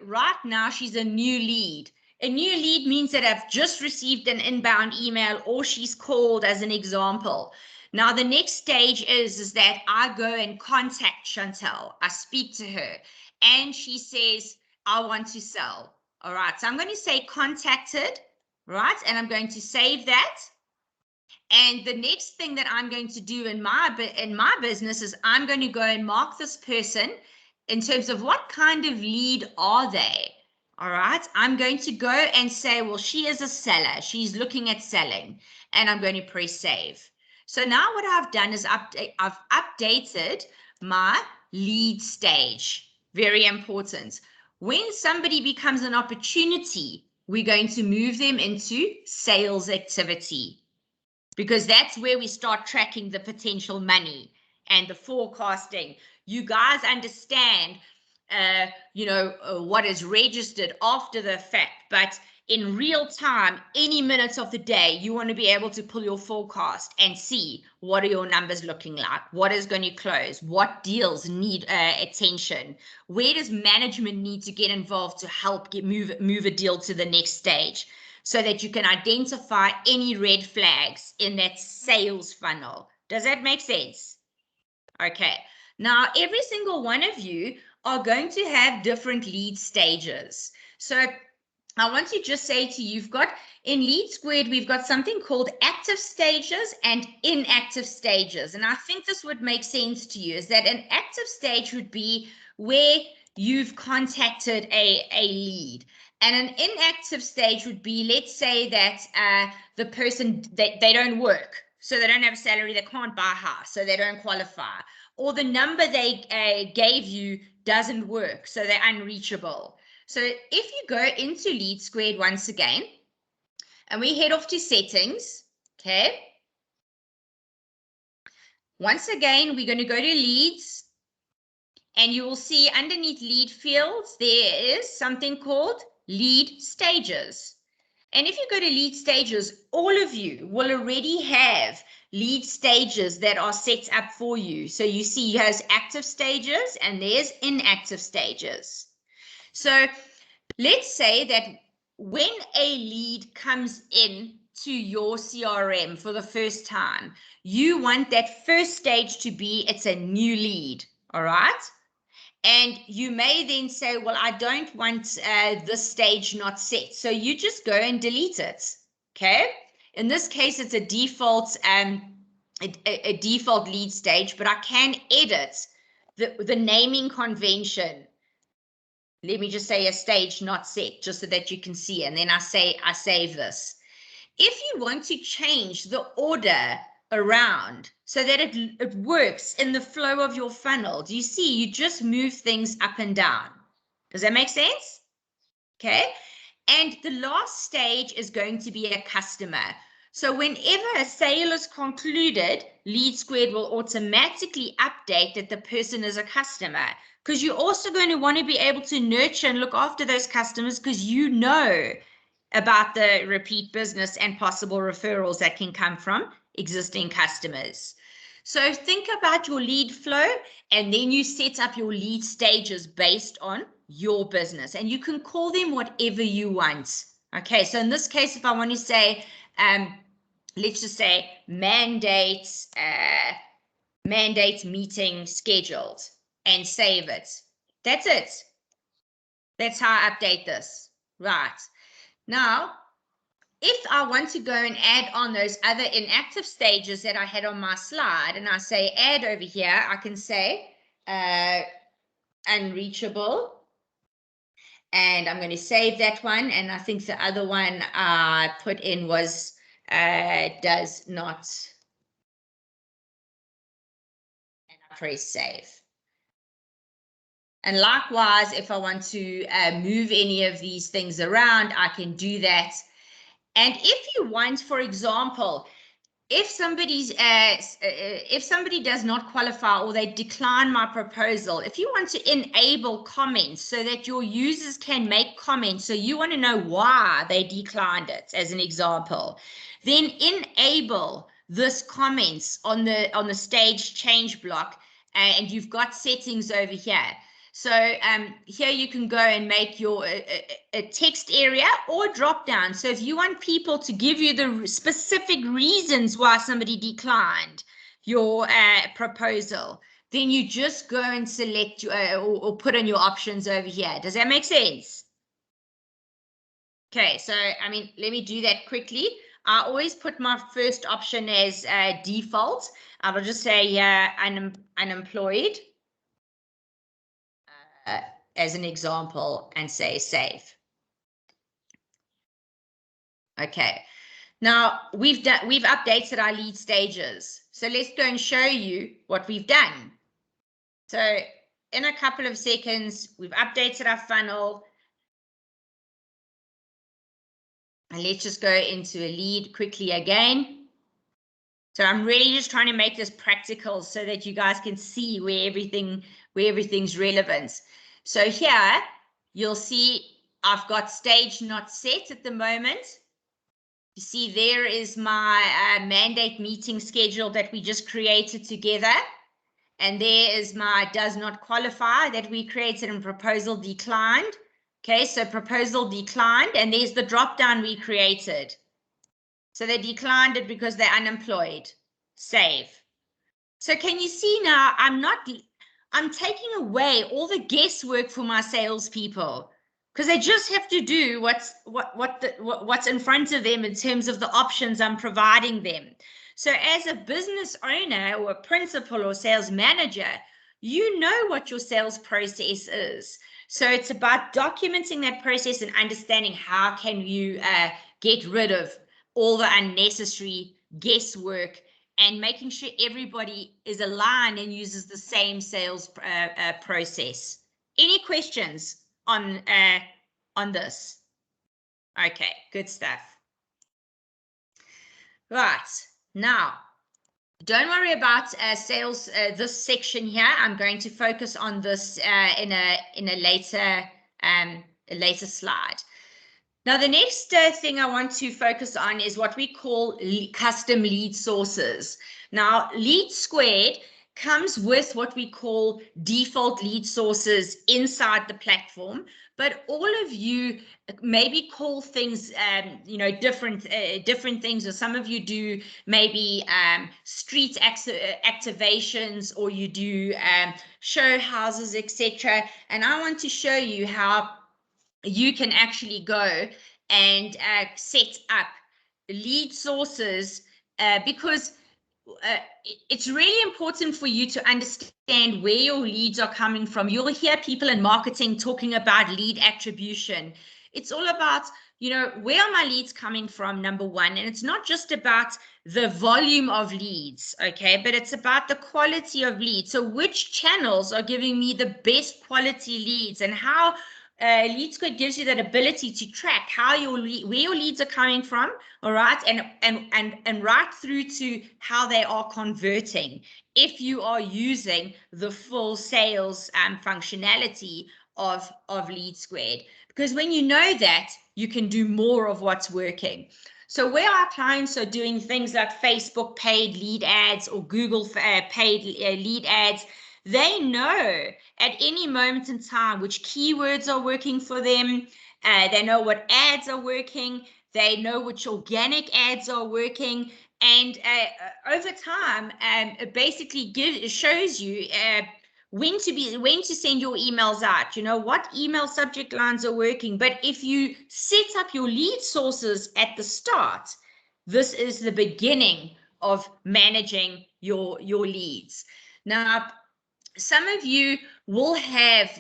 right now she's a new lead. A new lead means that I've just received an inbound email or she's called, as an example. Now, the next stage is that I go and contact Chantel. I speak to her and she says, I want to sell. All right. So I'm going to say contacted, right? And I'm going to save that. And the next thing that I'm going to do in my business is I'm going to go and mark this person in terms of what kind of lead are they. All right. I'm going to go and say, well, she is a seller. She's looking at selling. And I'm going to press save. So now what I've done is I've updated my lead stage. Very important. When somebody becomes an opportunity, we're going to move them into sales activity, because that's where we start tracking the potential money and the forecasting. You guys understand, what is registered after the fact, but in real time, any minutes of the day, you want to be able to pull your forecast and see what are your numbers looking like, what is going to close, what deals need attention, where does management need to get involved to help move a deal to the next stage, so that you can identify any red flags in that sales funnel. Does that make sense? Okay. Now, every single one of you are going to have different lead stages. So I want to just say to you, in LeadSquared, we've got something called active stages and inactive stages. And I think this would make sense to you, is that an active stage would be where you've contacted a lead. And an inactive stage would be, let's say that the person, they don't work. So they don't have a salary, they can't buy a house, so they don't qualify. Or the number they gave you doesn't work, so they're unreachable. So if you go into LeadSquared once again, and we head off to settings, okay? Once again, we're going to go to leads, and you will see underneath lead fields, there is something called lead stages. And if you go to lead stages, all of you will already have lead stages that are set up for you. So you see there's active stages and there's inactive stages. So let's say that when a lead comes in to your CRM for the first time, you want that first stage to be, it's a new lead, all right? And you may then say, well, I don't want this stage not set. So you just go and delete it, okay? In this case, it's a default default lead stage, but I can edit the naming convention. Let me just say a stage not set, just so that you can see. And then I save this. If you want to change the order around so that it works in the flow of your funnel. Do you see? You just move things up and down. Does that make sense? Okay. And the last stage is going to be a customer. So whenever a sale is concluded, LeadSquared will automatically update that the person is a customer, because you're also going to want to be able to nurture and look after those customers, because you know about the repeat business and possible referrals that can come from existing customers. So think about your lead flow, and then you set up your lead stages based on your business, and you can call them whatever you want. Okay, so in this case, if I want to say, let's just say mandate meeting scheduled, and save it. That's it. That's how I update this. Right. Now, if I want to go and add on those other inactive stages that I had on my slide, and I say add over here, I can say unreachable, and I'm going to save that one. And I think the other one I put in was does not, and I press save. And likewise, if I want to move any of these things around, I can do that. And if you want, for example, if somebody does not qualify or they decline my proposal, if you want to enable comments so that your users can make comments, so you want to know why they declined it, as an example, then enable this comments on the stage change block, and you've got settings over here. So here you can go and make your a text area or drop down. So if you want people to give you the specific reasons why somebody declined your proposal, then you just go and select or put in your options over here. Does that make sense? Okay, so I mean, let me do that quickly. I always put my first option as default. I will just say unemployed. As an example, and say save. Okay, now we've updated our lead stages. So let's go and show you what we've done. So in a couple of seconds, we've updated our funnel. And let's just go into a lead quickly again. So I'm really just trying to make this practical so that you guys can see where everything's relevant. So here you'll see I've got stage not set at the moment. You see there is my mandate meeting schedule that we just created together. And there is my does not qualify that we created and proposal declined. Okay, so proposal declined, and there's the drop down we created. So they declined it because they're unemployed. Save. So can you see now I'm taking away all the guesswork for my salespeople, because they just have to do what's in front of them in terms of the options I'm providing them. So as a business owner or a principal or sales manager, you know what your sales process is. So it's about documenting that process and understanding how can you get rid of all the unnecessary guesswork and making sure everybody is aligned and uses the same sales process. Any questions on this? Okay, good stuff. Right, now, don't worry about sales, this section here. I'm going to focus on this in a later slide. Now, the next thing I want to focus on is what we call custom lead sources. Now, LeadSquared comes with what we call default lead sources inside the platform, but all of you maybe call things, different things, or some of you do maybe street activations, or you do show houses, etc. And I want to show you how you can actually go and set up lead sources because it's really important for you to understand where your leads are coming from. You'll hear people in marketing talking about lead attribution. It's all about, you know, where are my leads coming from, number one. And it's not just about the volume of leads, okay, but it's about the quality of leads. So which channels are giving me the best quality leads, and how LeadSquared gives you that ability to track how where your leads are coming from, all right, and right through to how they are converting, if you are using the full sales functionality of LeadSquared. Because when you know that, you can do more of what's working. So where our clients are doing things like Facebook paid lead ads or Google paid lead ads, they know at any moment in time which keywords are working for them. They know what ads are working. They know which organic ads are working. And over time, it basically shows you when to send your emails out, you know, what email subject lines are working. But if you set up your lead sources at the start, this is the beginning of managing your leads. Now, some of you will have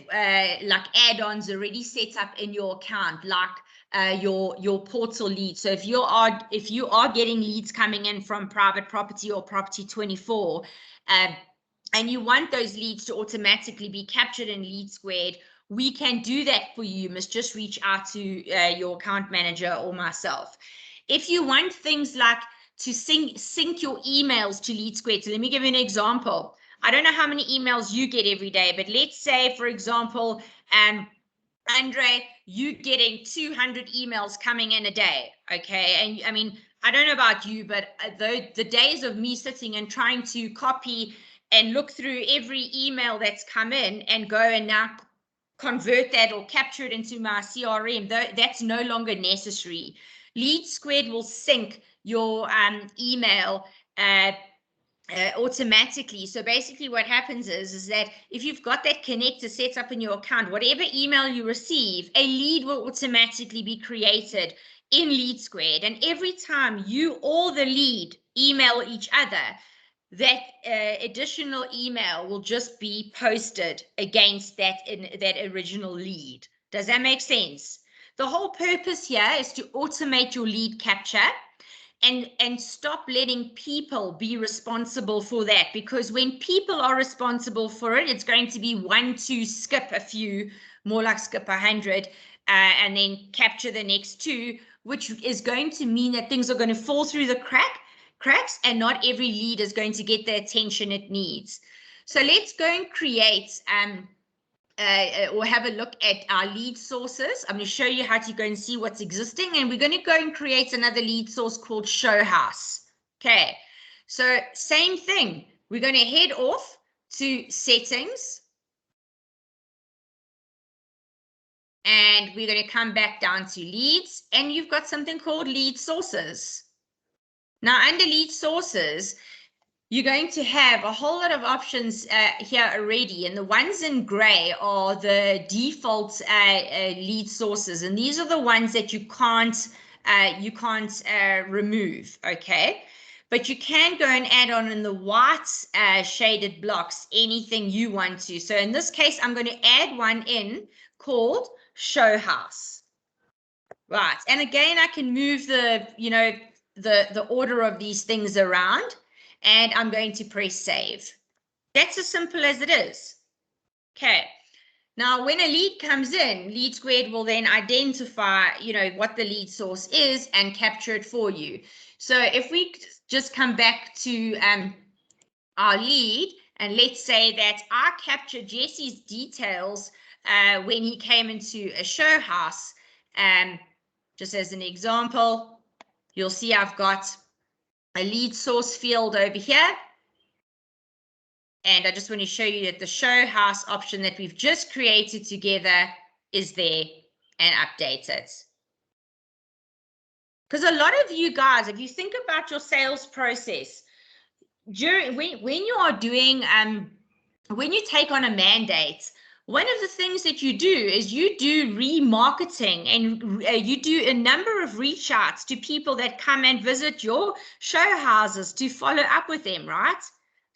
like add-ons already set up in your account, like your portal leads. So if you are getting leads coming in from Private Property or Property 24, and you want those leads to automatically be captured in LeadSquared, we can do that for you. You must just reach out to your account manager or myself. If you want things like to sync your emails to LeadSquared, so let me give you an example. I don't know how many emails you get every day, but let's say, for example, Andre, you getting 200 emails coming in a day, okay? And I mean, I don't know about you, but the days of me sitting and trying to copy and look through every email that's come in and go and now convert that or capture it into my CRM, that's no longer necessary. LeadSquared will sync your email automatically. So basically what happens is that if you've got that connector set up in your account, whatever email you receive, a lead will automatically be created in LeadSquared. And every time you or the lead email each other, that additional email will just be posted against that original lead. Does that make sense? The whole purpose here is to automate your lead capture and stop letting people be responsible for that, because when people are responsible for it, it's going to be one to skip a few, more like skip 100, and then capture the next two, which is going to mean that things are going to fall through the cracks, and not every lead is going to get the attention it needs. So let's go and create or have a look at our lead sources. I'm going to show you how to go and see what's existing, and we're going to go and create another lead source called Show House. Okay, so same thing. We're going to head off to settings, and we're going to come back down to leads, and you've got something called lead sources. Now, under lead sources, you're going to have a whole lot of options here already, and the ones in gray are the default lead sources, and these are the ones that you can't remove, okay? But you can go and add on in the white shaded blocks anything you want to. So in this case, I'm going to add one in called Show House. Right, and again, I can move the order of these things around, and I'm going to press save. That's as simple as it is. Okay. Now, when a lead comes in, LeadSquared will then identify, what the lead source is and capture it for you. So if we just come back to our lead, and let's say that I captured Jesse's details when he came into a show house, just as an example, you'll see I've got a lead source field over here. And I just want to show you that the show house option that we've just created together is there, and update it. Because a lot of you guys, if you think about your sales process, when you are doing, when you take on a mandate, one of the things that you do is you do remarketing, and you do a number of reach outs to people that come and visit your show houses to follow up with them, right?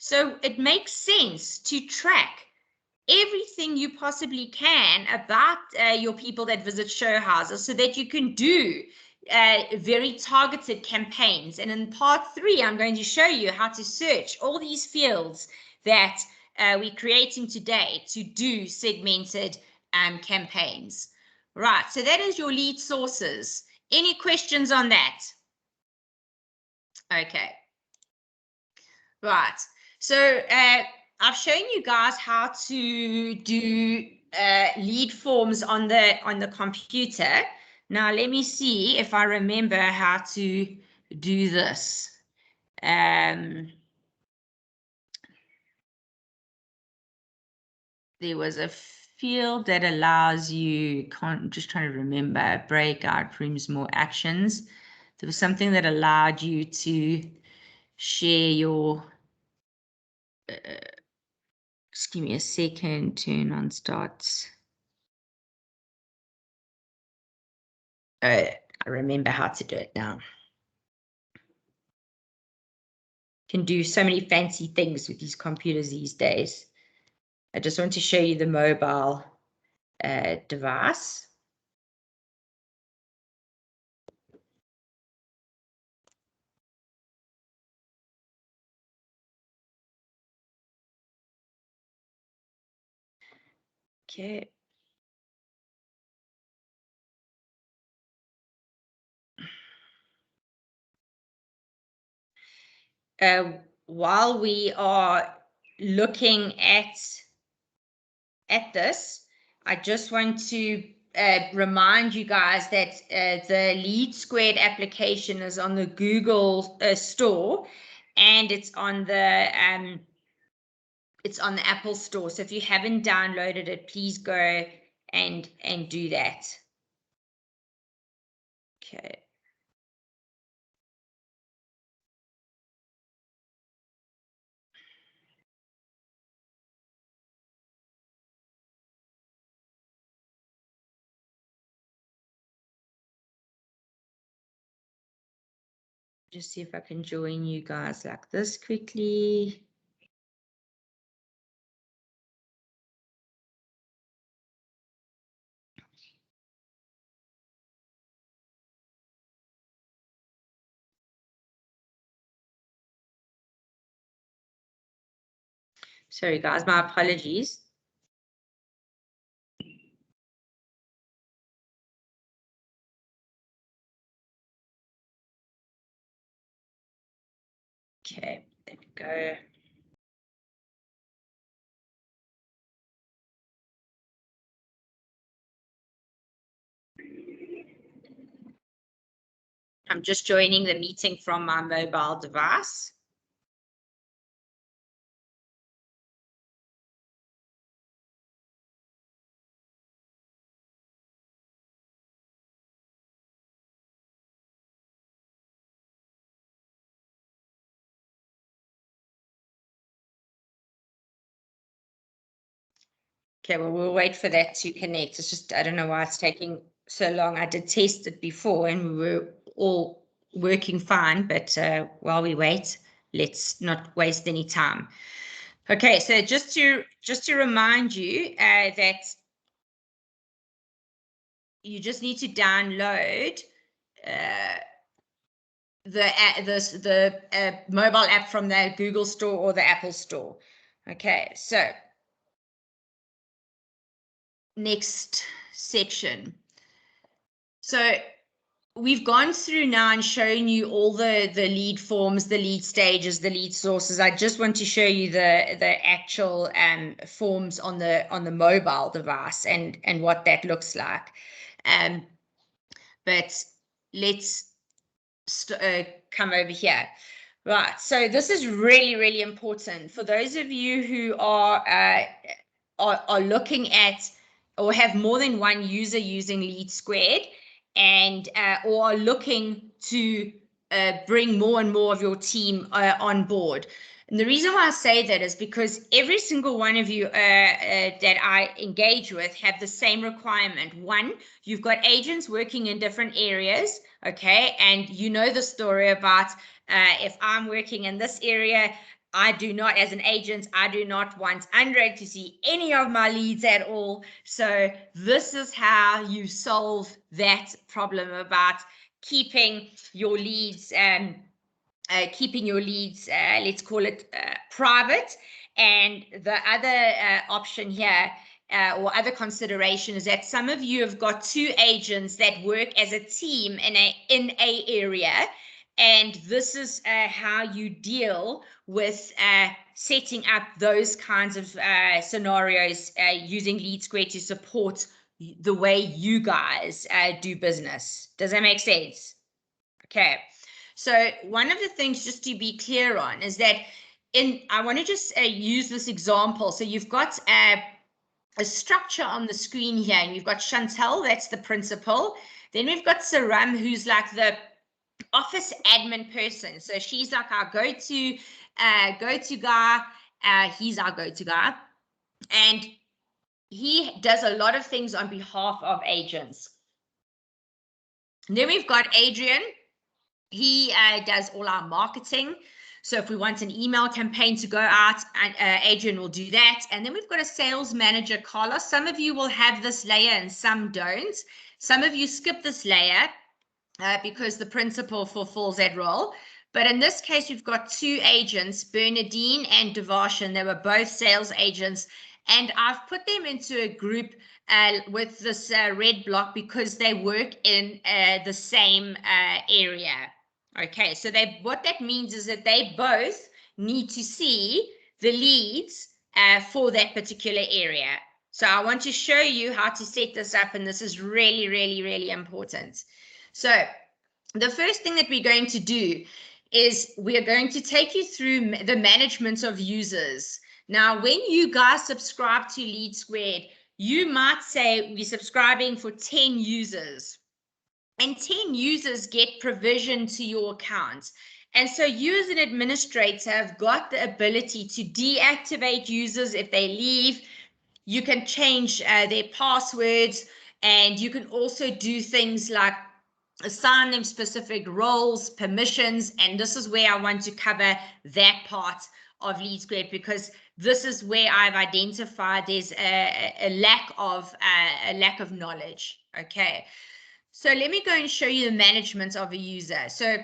So it makes sense to track everything you possibly can about your people that visit show houses so that you can do very targeted campaigns. And in part 3, I'm going to show you how to search all these fields that we're creating today to do segmented campaigns. Right, so that is your lead sources. Any questions on that? Okay. Right, so I've shown you guys how to do lead forms on the computer. Now let me see if I remember how to do this. There was a field that allows you, I'm just trying to remember, breakout rooms, more actions. There was something that allowed you to share your, just give me a second, turn on starts. I remember how to do it now. Can do so many fancy things with these computers these days. I just want to show you the mobile device. Okay. While we are looking at this, I just want to remind you guys that the LeadSquared application is on the Google store, and it's on the Apple Store. So if you haven't downloaded it, please go and do that. Okay. Just see if I can join you guys like this quickly. Sorry guys, my apologies. Okay, there we go. I'm just joining the meeting from my mobile device. Okay, well, we'll wait for that to connect. It's just, I don't know why it's taking so long. I did test it before and we were all working fine, but while we wait, let's not waste any time. Okay, so just to remind you that you just need to download the mobile app from the Google Store or the Apple Store. Okay, so next section. So we've gone through now and shown you all the lead forms, the lead stages, the lead sources. I just want to show you the actual forms on the mobile device and what that looks like. But let's come over here. Right, so this is really, really important for those of you who are looking at or have more than one user using LeadSquared and or are looking to bring more and more of your team on board. And the reason why I say that is because every single one of you that I engage with have the same requirement. One, you've got agents working in different areas, okay? And you know the story about if I'm working in this area, I do not, as an agent, I do not want Andre to see any of my leads at all. So this is how you solve that problem about keeping your leads let's call it private. And the other option here or other consideration is that some of you have got 2 agents that work as a team in a area, and this is how you deal with setting up those kinds of scenarios using LeadSquared to support the way you guys do business. Does that make sense? Okay. So one of the things just to be clear on is that I want to just use this example. So you've got a structure on the screen here, and you've got Chantel, that's the principal. Then we've got Saram, who's like the office admin person. So she's like our go-to guy. He's our go-to guy. And he does a lot of things on behalf of agents. And then we've got Adrian. He does all our marketing. So if we want an email campaign to go out, Adrian will do that. And then we've got a sales manager, Carlos. Some of you will have this layer and some don't. Some of you skip this layer because the principal fulfills that role. But in this case, we've got 2 agents, Bernadine and Devarshan. They were both sales agents. And I've put them into a group with this red block because they work in the same area. Okay, so what that means is that they both need to see the leads for that particular area. So I want to show you how to set this up, and this is really, really, really important. So the first thing that we're going to do is we are going to take you through the management of users. Now, when you guys subscribe to LeadSquared, you might say we're subscribing for 10 users. And 10 users get provision to your account. And so you as an administrator have got the ability to deactivate users if they leave. You can change their passwords, and you can also do things like assign them specific roles, permissions, and this is where I want to cover that part of LeadSquared, because this is where I've identified there's a lack of knowledge. Okay. So let me go and show you the management of a user. So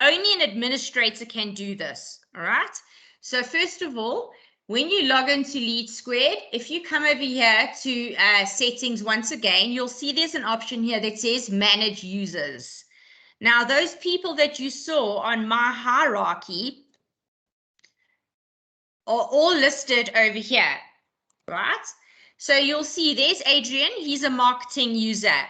only an administrator can do this, all right? So first of all, when you log into LeadSquared, if you come over here to settings once again, you'll see there's an option here that says manage users. Now, those people that you saw on my hierarchy are all listed over here, right? So you'll see there's Adrian, he's a marketing user.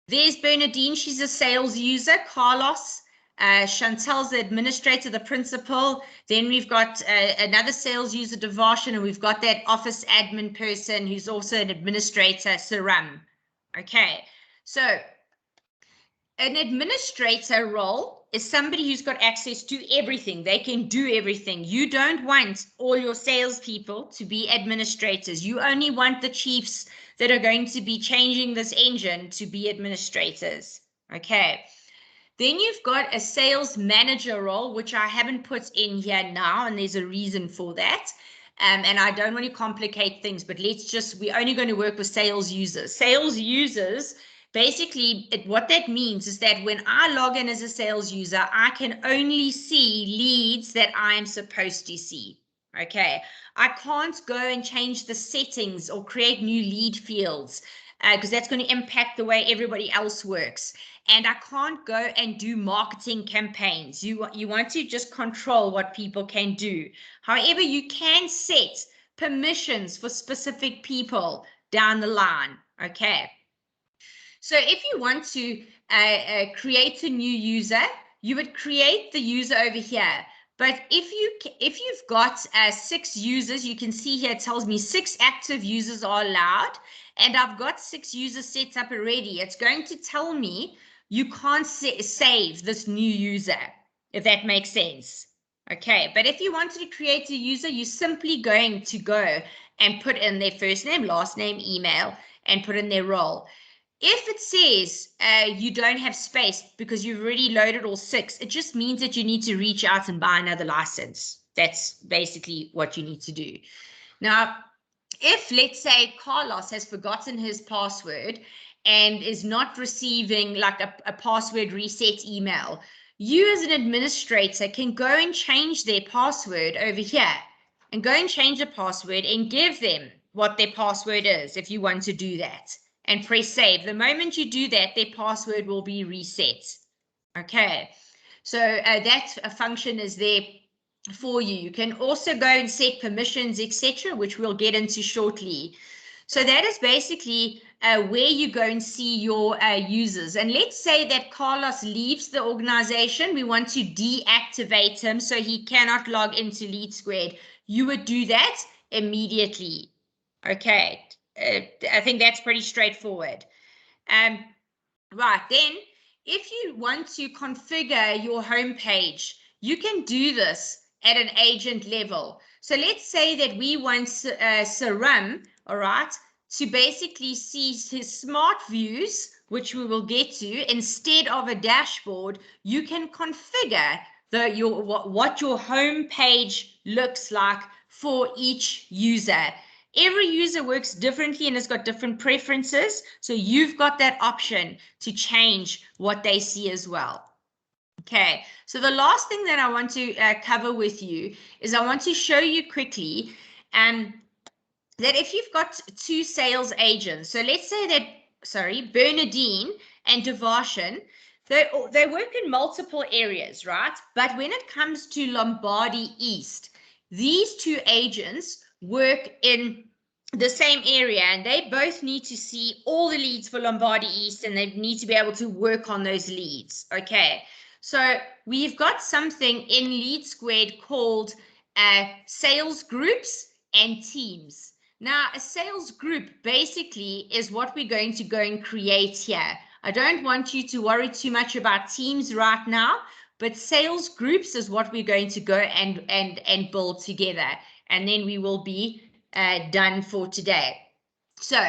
There's Bernadine, she's a sales user. Carlos, Chantel's the administrator, the principal. Then we've got another sales user, Devarshan, and we've got that office admin person who's also an administrator, Saram. Okay, so an administrator role is somebody who's got access to everything. They can do everything. You don't want all your salespeople to be administrators. You only want the chiefs that are going to be changing this engine to be administrators. Okay. Then you've got a sales manager role, which I haven't put in here now, and there's a reason for that. And I don't want to complicate things, but we're only going to work with sales users. Sales users, basically, what that means is that when I log in as a sales user, I can only see leads that I'm supposed to see. Okay, I can't go and change the settings or create new lead fields because that's going to impact the way everybody else works. And I can't go and do marketing campaigns. You want to just control what people can do. However, you can set permissions for specific people down the line. Okay. So if you want to create a new user, you would create the user over here. But if you've got 6 users, you can see here it tells me 6 active users are allowed, and I've got 6 users set up already. It's going to tell me you can't save this new user, if that makes sense. Okay, but if you wanted to create a user, you're simply going to go and put in their first name, last name, email, and put in their role. If it says you don't have space because you've already loaded all 6, it just means that you need to reach out and buy another license. That's basically what you need to do. Now, if, let's say, Carlos has forgotten his password and is not receiving like a password reset email, you as an administrator can go and change their password over here and go and change the password and give them what their password is if you want to do that, and press save. The moment you do that, their password will be reset. Okay, so that function is there for you. You can also go and set permissions, etc., which we'll get into shortly. So that is basically where you go and see your users. And let's say that Carlos leaves the organization. We want to deactivate him so he cannot log into LeadSquared. You would do that immediately. Okay, I think that's pretty straightforward. Right, then if you want to configure your home page, you can do this at an agent level. So let's say that we want Saram, all right, to basically see his smart views, which we will get to, instead of a dashboard. You can configure what your home page looks like for each user. Every user works differently and has got different preferences. So you've got that option to change what they see as well. Okay, so the last thing that I want to cover with you is I want to show you quickly that if you've got 2 sales agents, so let's say that, Bernadine and Devarshan, they work in multiple areas, right? But when it comes to Lombardy East, these 2 agents work in the same area, and they both need to see all the leads for Lombardy East, and they need to be able to work on those leads. Okay, so we've got something in LeadSquared called sales groups and teams. Now, a sales group basically is what we're going to go and create here. I don't want you to worry too much about teams right now, but sales groups is what we're going to go and build together, and then we will be done for today. So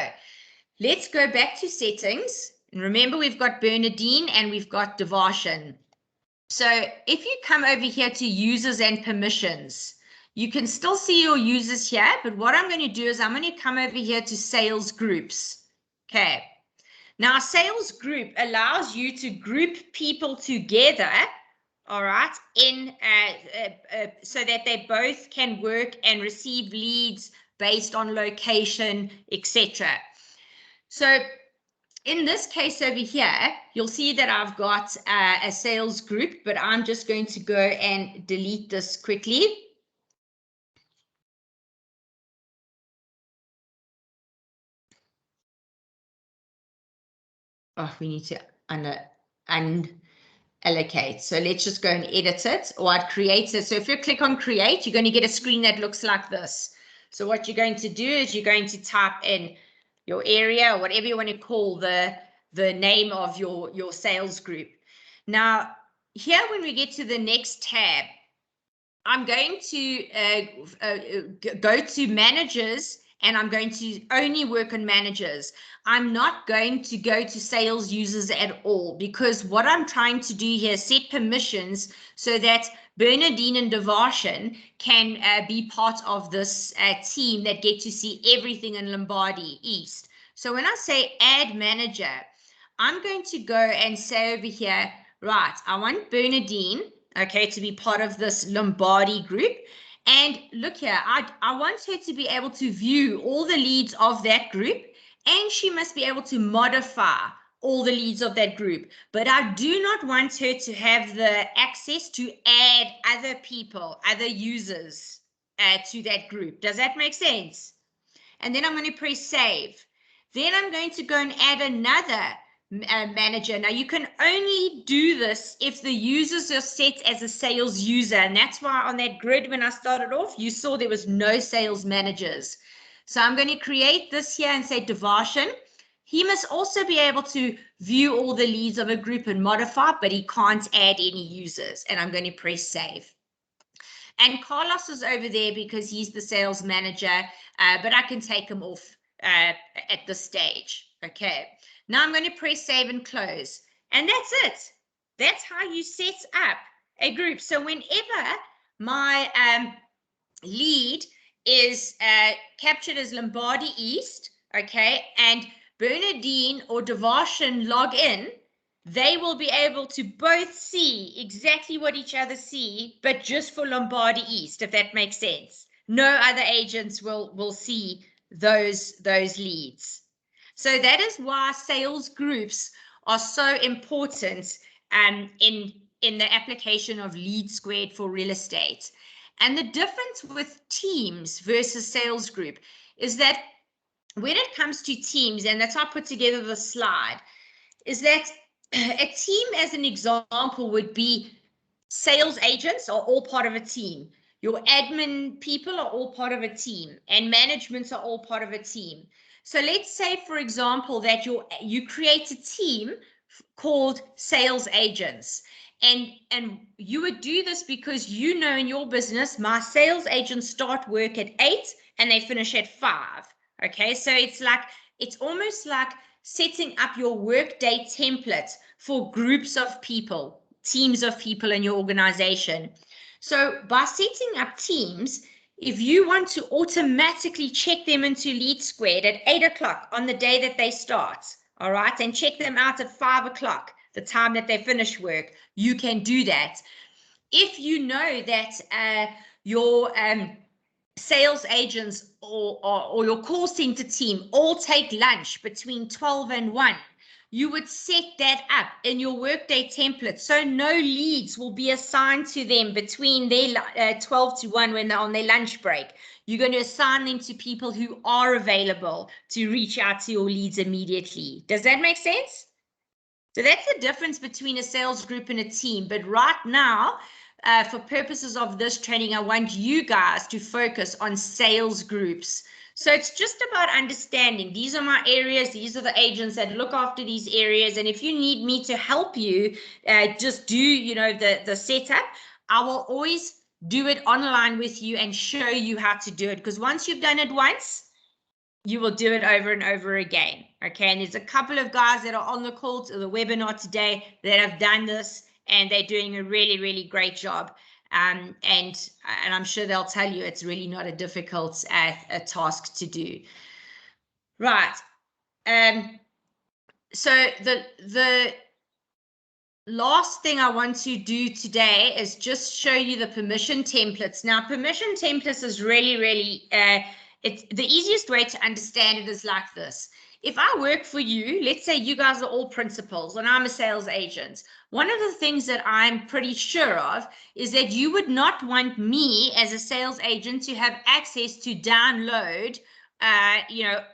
let's go back to settings, and remember we've got Bernadine and we've got Devarshan. So if you come over here to users and permissions, you can still see your users here, but what I'm going to do is I'm going to come over here to sales groups. Okay, now sales group allows you to group people together, all right, in so that they both can work and receive leads based on location, etc. So in this case over here, you'll see that I've got a sales group, but I'm just going to go and delete this quickly. Oh, we need to unallocate. So let's just go and edit it, or I'd create it. So if you click on create, you're going to get a screen that looks like this. So what you're going to do is you're going to type in your area, or whatever you want to call the name of your sales group. Now, here when we get to the next tab, I'm going to go to managers, and I'm going to only work on managers. I'm not going to go to sales users at all, because what I'm trying to do here is set permissions so that Bernadine and Devarshan can be part of this team that get to see everything in Lombardy East. So when I say add manager, I'm going to go and say over here, right, I want Bernadine, okay, to be part of this Lombardy group. And look here, I want her to be able to view all the leads of that group, and she must be able to modify all the leads of that group. But I do not want her to have the access to add other people, other users to that group. Does that make sense? And then I'm going to press save. Then I'm going to go and add another manager. Now you can only do this if the users are set as a sales user, and that's why on that grid when I started off you saw there was no sales managers. So I'm going to create this here and say Devarshan. He must also be able to view all the leads of a group and modify, but he can't add any users, and I'm going to press save. And Carlos is over there because he's the sales manager, but I can take him off at this stage. Okay, Now I'm going to press save and close. And that's it. That's how you set up a group. So whenever my lead is captured as Lombardy East, okay, and Bernardine or Devarshan log in, they will be able to both see exactly what each other see, but just for Lombardy East, if that makes sense. No other agents will see those leads. So that is why sales groups are so important in the application of LeadSquared for real estate. And the difference with teams versus sales group is that when it comes to teams, and that's how I put together the slide, is that a team, as an example, would be sales agents are all part of a team. Your admin people are all part of a team, and managements are all part of a team. So let's say, for example, that you create a team called sales agents. And you would do this because you know in your business, my sales agents start work at 8 and they finish at 5. Okay, so it's almost like setting up your workday template for groups of people, teams of people in your organization. So by setting up teams, if you want to automatically check them into LeadSquared at 8 o'clock on the day that they start, all right, and check them out at 5 o'clock, the time that they finish work, you can do that. If you know that your sales agents or your call center team all take lunch between 12 and 1, you would set that up in your workday template so no leads will be assigned to them between their 12 to 1 when they're on their lunch break. You're going to assign them to people who are available to reach out to your leads immediately. Does that make sense? So that's the difference between a sales group and a team. But right now, for purposes of this training, I want you guys to focus on sales groups. So it's just about understanding, these are my areas, these are the agents that look after these areas. And if you need me to help you just do, the setup, I will always do it online with you and show you how to do it. Because once you've done it once, you will do it over and over again. Okay, and there's a couple of guys that are on the call to the webinar today that have done this, and they're doing a really, really great job. And I'm sure they'll tell you it's really not a difficult a task to do. Right. So the last thing I want to do today is just show you the permission templates. Now, permission templates is really, really, it's the easiest way to understand it is like this. If I work for you, let's say you guys are all principals and I'm a sales agent. One of the things that I'm pretty sure of is that you would not want me as a sales agent to have access to download,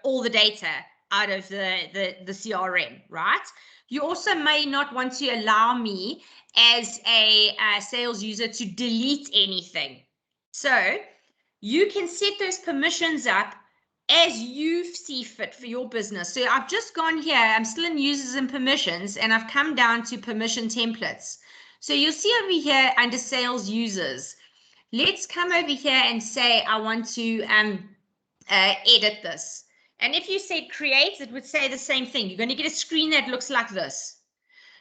all the data out of the CRM, right? You also may not want to allow me as a sales user to delete anything. So you can set those permissions up as you see fit for your business. So I've just gone here, I'm still in users and permissions, and I've come down to permission templates. So you'll see over here under sales users, let's come over here and say, I want to edit this. And if you say create, it would say the same thing. You're going to get a screen that looks like this.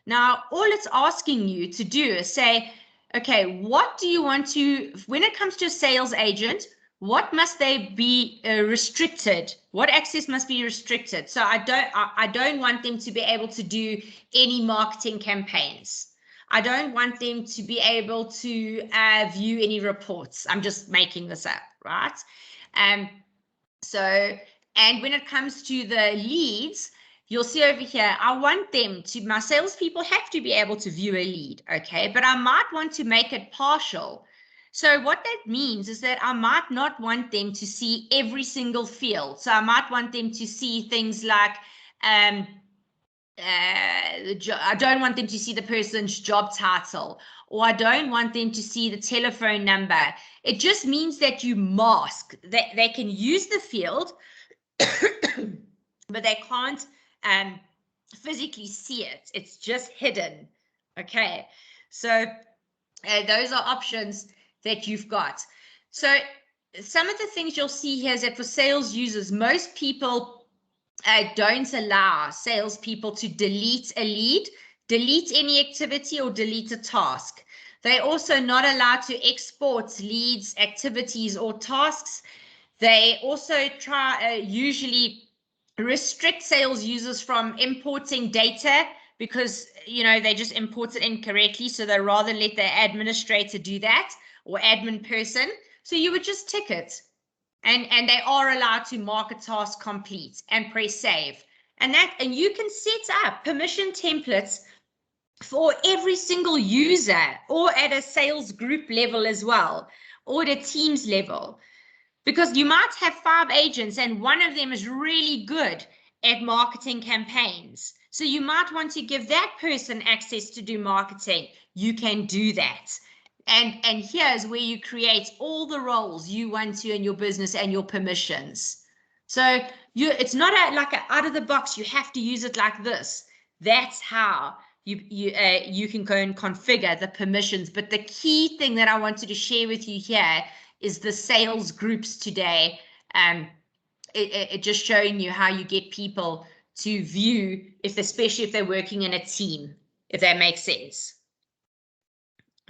Now, all it's asking you to do is say, okay, what do you want to, when it comes to a sales agent, what must they be restricted? What access must be restricted? So I don't want them to be able to do any marketing campaigns. I don't want them to be able to view any reports. I'm just making this up, right? And when it comes to the leads, you'll see over here, I want them to, my salespeople have to be able to view a lead, okay? But I might want to make it partial. So what that means is that I might not want them to see every single field. So I might want them to see things like, I don't want them to see the person's job title, or I don't want them to see the telephone number. It just means that you mask, that they can use the field, but they can't physically see it. It's just hidden. Okay, so those are options that you've got. So some of the things you'll see here is that for sales users, most people don't allow salespeople to delete a lead, delete any activity, or delete a task. They're also not allowed to export leads, activities, or tasks. They also usually restrict sales users from importing data because, they just import it incorrectly. So they rather let the administrator do that, or admin person. So you would just tick it. And they are allowed to mark a task complete and press save. And you can set up permission templates for every single user, or at a sales group level as well, or at a teams level. Because you might have 5 agents and one of them is really good at marketing campaigns. So you might want to give that person access to do marketing. You can do that. And here's where you create all the roles you want to in your business and your permissions. So it's not like out of the box, you have to use it like this. That's how you can go and configure the permissions. But the key thing that I wanted to share with you here is the sales groups today. It just showing you how you get people to view, especially if they're working in a team, if that makes sense.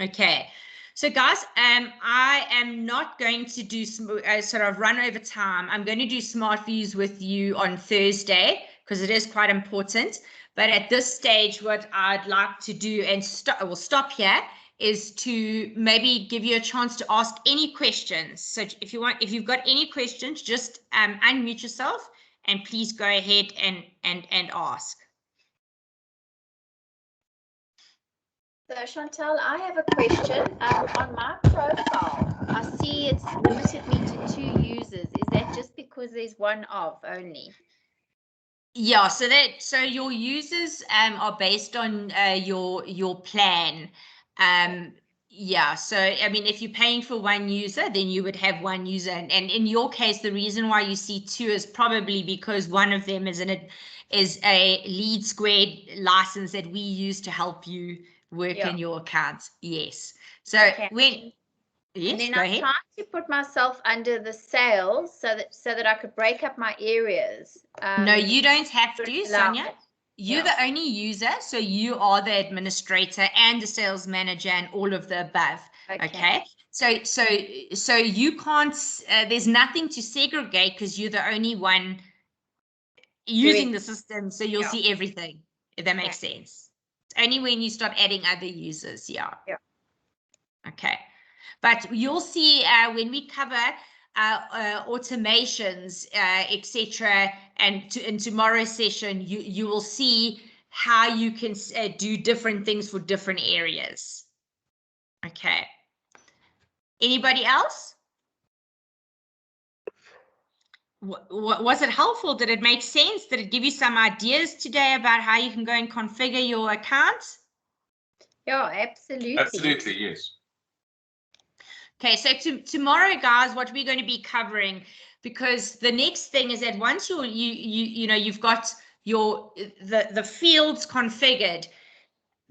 Okay, so guys, I am not going to do sort of run over time. I'm going to do smart views with you on Thursday because it is quite important. But at this stage, what I'd like to do, and we'll stop here, is to maybe give you a chance to ask any questions. So if you've got any questions, just unmute yourself and please go ahead and ask. So Chantal, I have a question. On my profile, I see it's limited me to 2 users. Is that just because there's one of only? Yeah, so your users are based on your plan. Yeah, so I mean, if you're paying for 1 user, then you would have 1 user, and in your case, the reason why you see 2 is probably because one of them is a LeadSquared license that we use to help you work in your accounts. Yes. So okay. Yes, and then go I'm ahead. trying to put myself under the sales so that I could break up my areas. No, you don't have to, Sonia. You're Yeah. the only user, so you are the administrator and the sales manager and all of the above. Okay. So you can't. There's nothing to segregate because you're the only one using the system, so you'll see everything. If that makes sense. It's only when you start adding other users. Yeah. Okay. But you'll see when we cover automations, etc., and in tomorrow's session, you will see how you can do different things for different areas. Okay. Anybody else? Was it helpful? Did it make sense? Did it give you some ideas today about how you can go and configure your accounts? Yeah, absolutely. Absolutely, yes. Okay, so tomorrow, guys, what we're going to be covering, because the next thing is that once you've got the fields configured,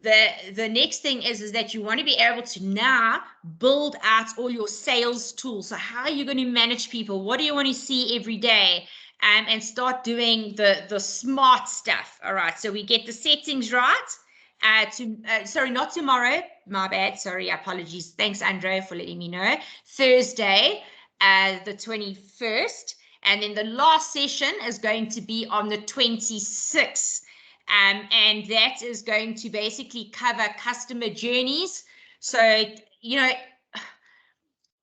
the next thing is that you want to be able to now build out all your sales tools. So how are you going to manage people? What do you want to see every day? And start doing the smart stuff. All right, so we get the settings right. Sorry, not tomorrow. My bad. Sorry, apologies. Thanks, Andre, for letting me know. Thursday, the 21st. And then the last session is going to be on the 26th. And that is going to basically cover customer journeys. So,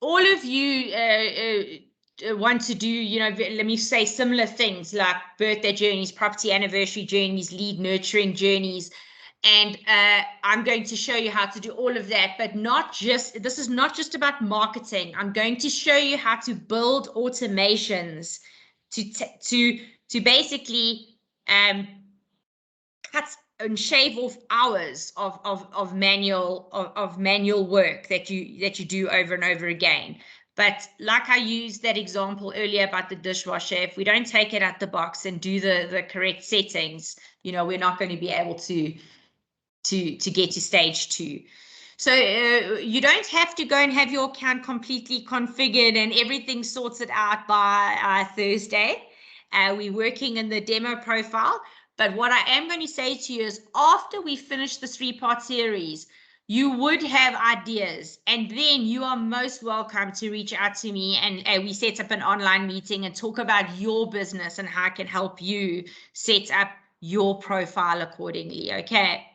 all of you want to do, let me say similar things like birthday journeys, property anniversary journeys, lead nurturing journeys. And I'm going to show you how to do all of that, but this is not just about marketing. I'm going to show you how to build automations to basically cut and shave off hours of manual work that you do over and over again. But like I used that example earlier about the dishwasher, if we don't take it out the box and do the correct settings, we're not going to be able to get to stage 2. So you don't have to go and have your account completely configured and everything sorted out by Thursday. We're working in the demo profile. But what I am going to say to you is after we finish this 3-part series, you would have ideas, and then you are most welcome to reach out to me, and we set up an online meeting and talk about your business and how I can help you set up your profile accordingly. Okay.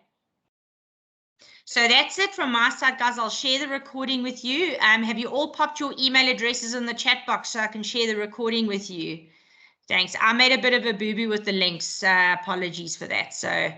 So that's it from my side, guys. I'll share the recording with you. Have you all popped your email addresses in the chat box so I can share the recording with you? Thanks. I made a bit of a boo-boo with the links. Apologies for that. So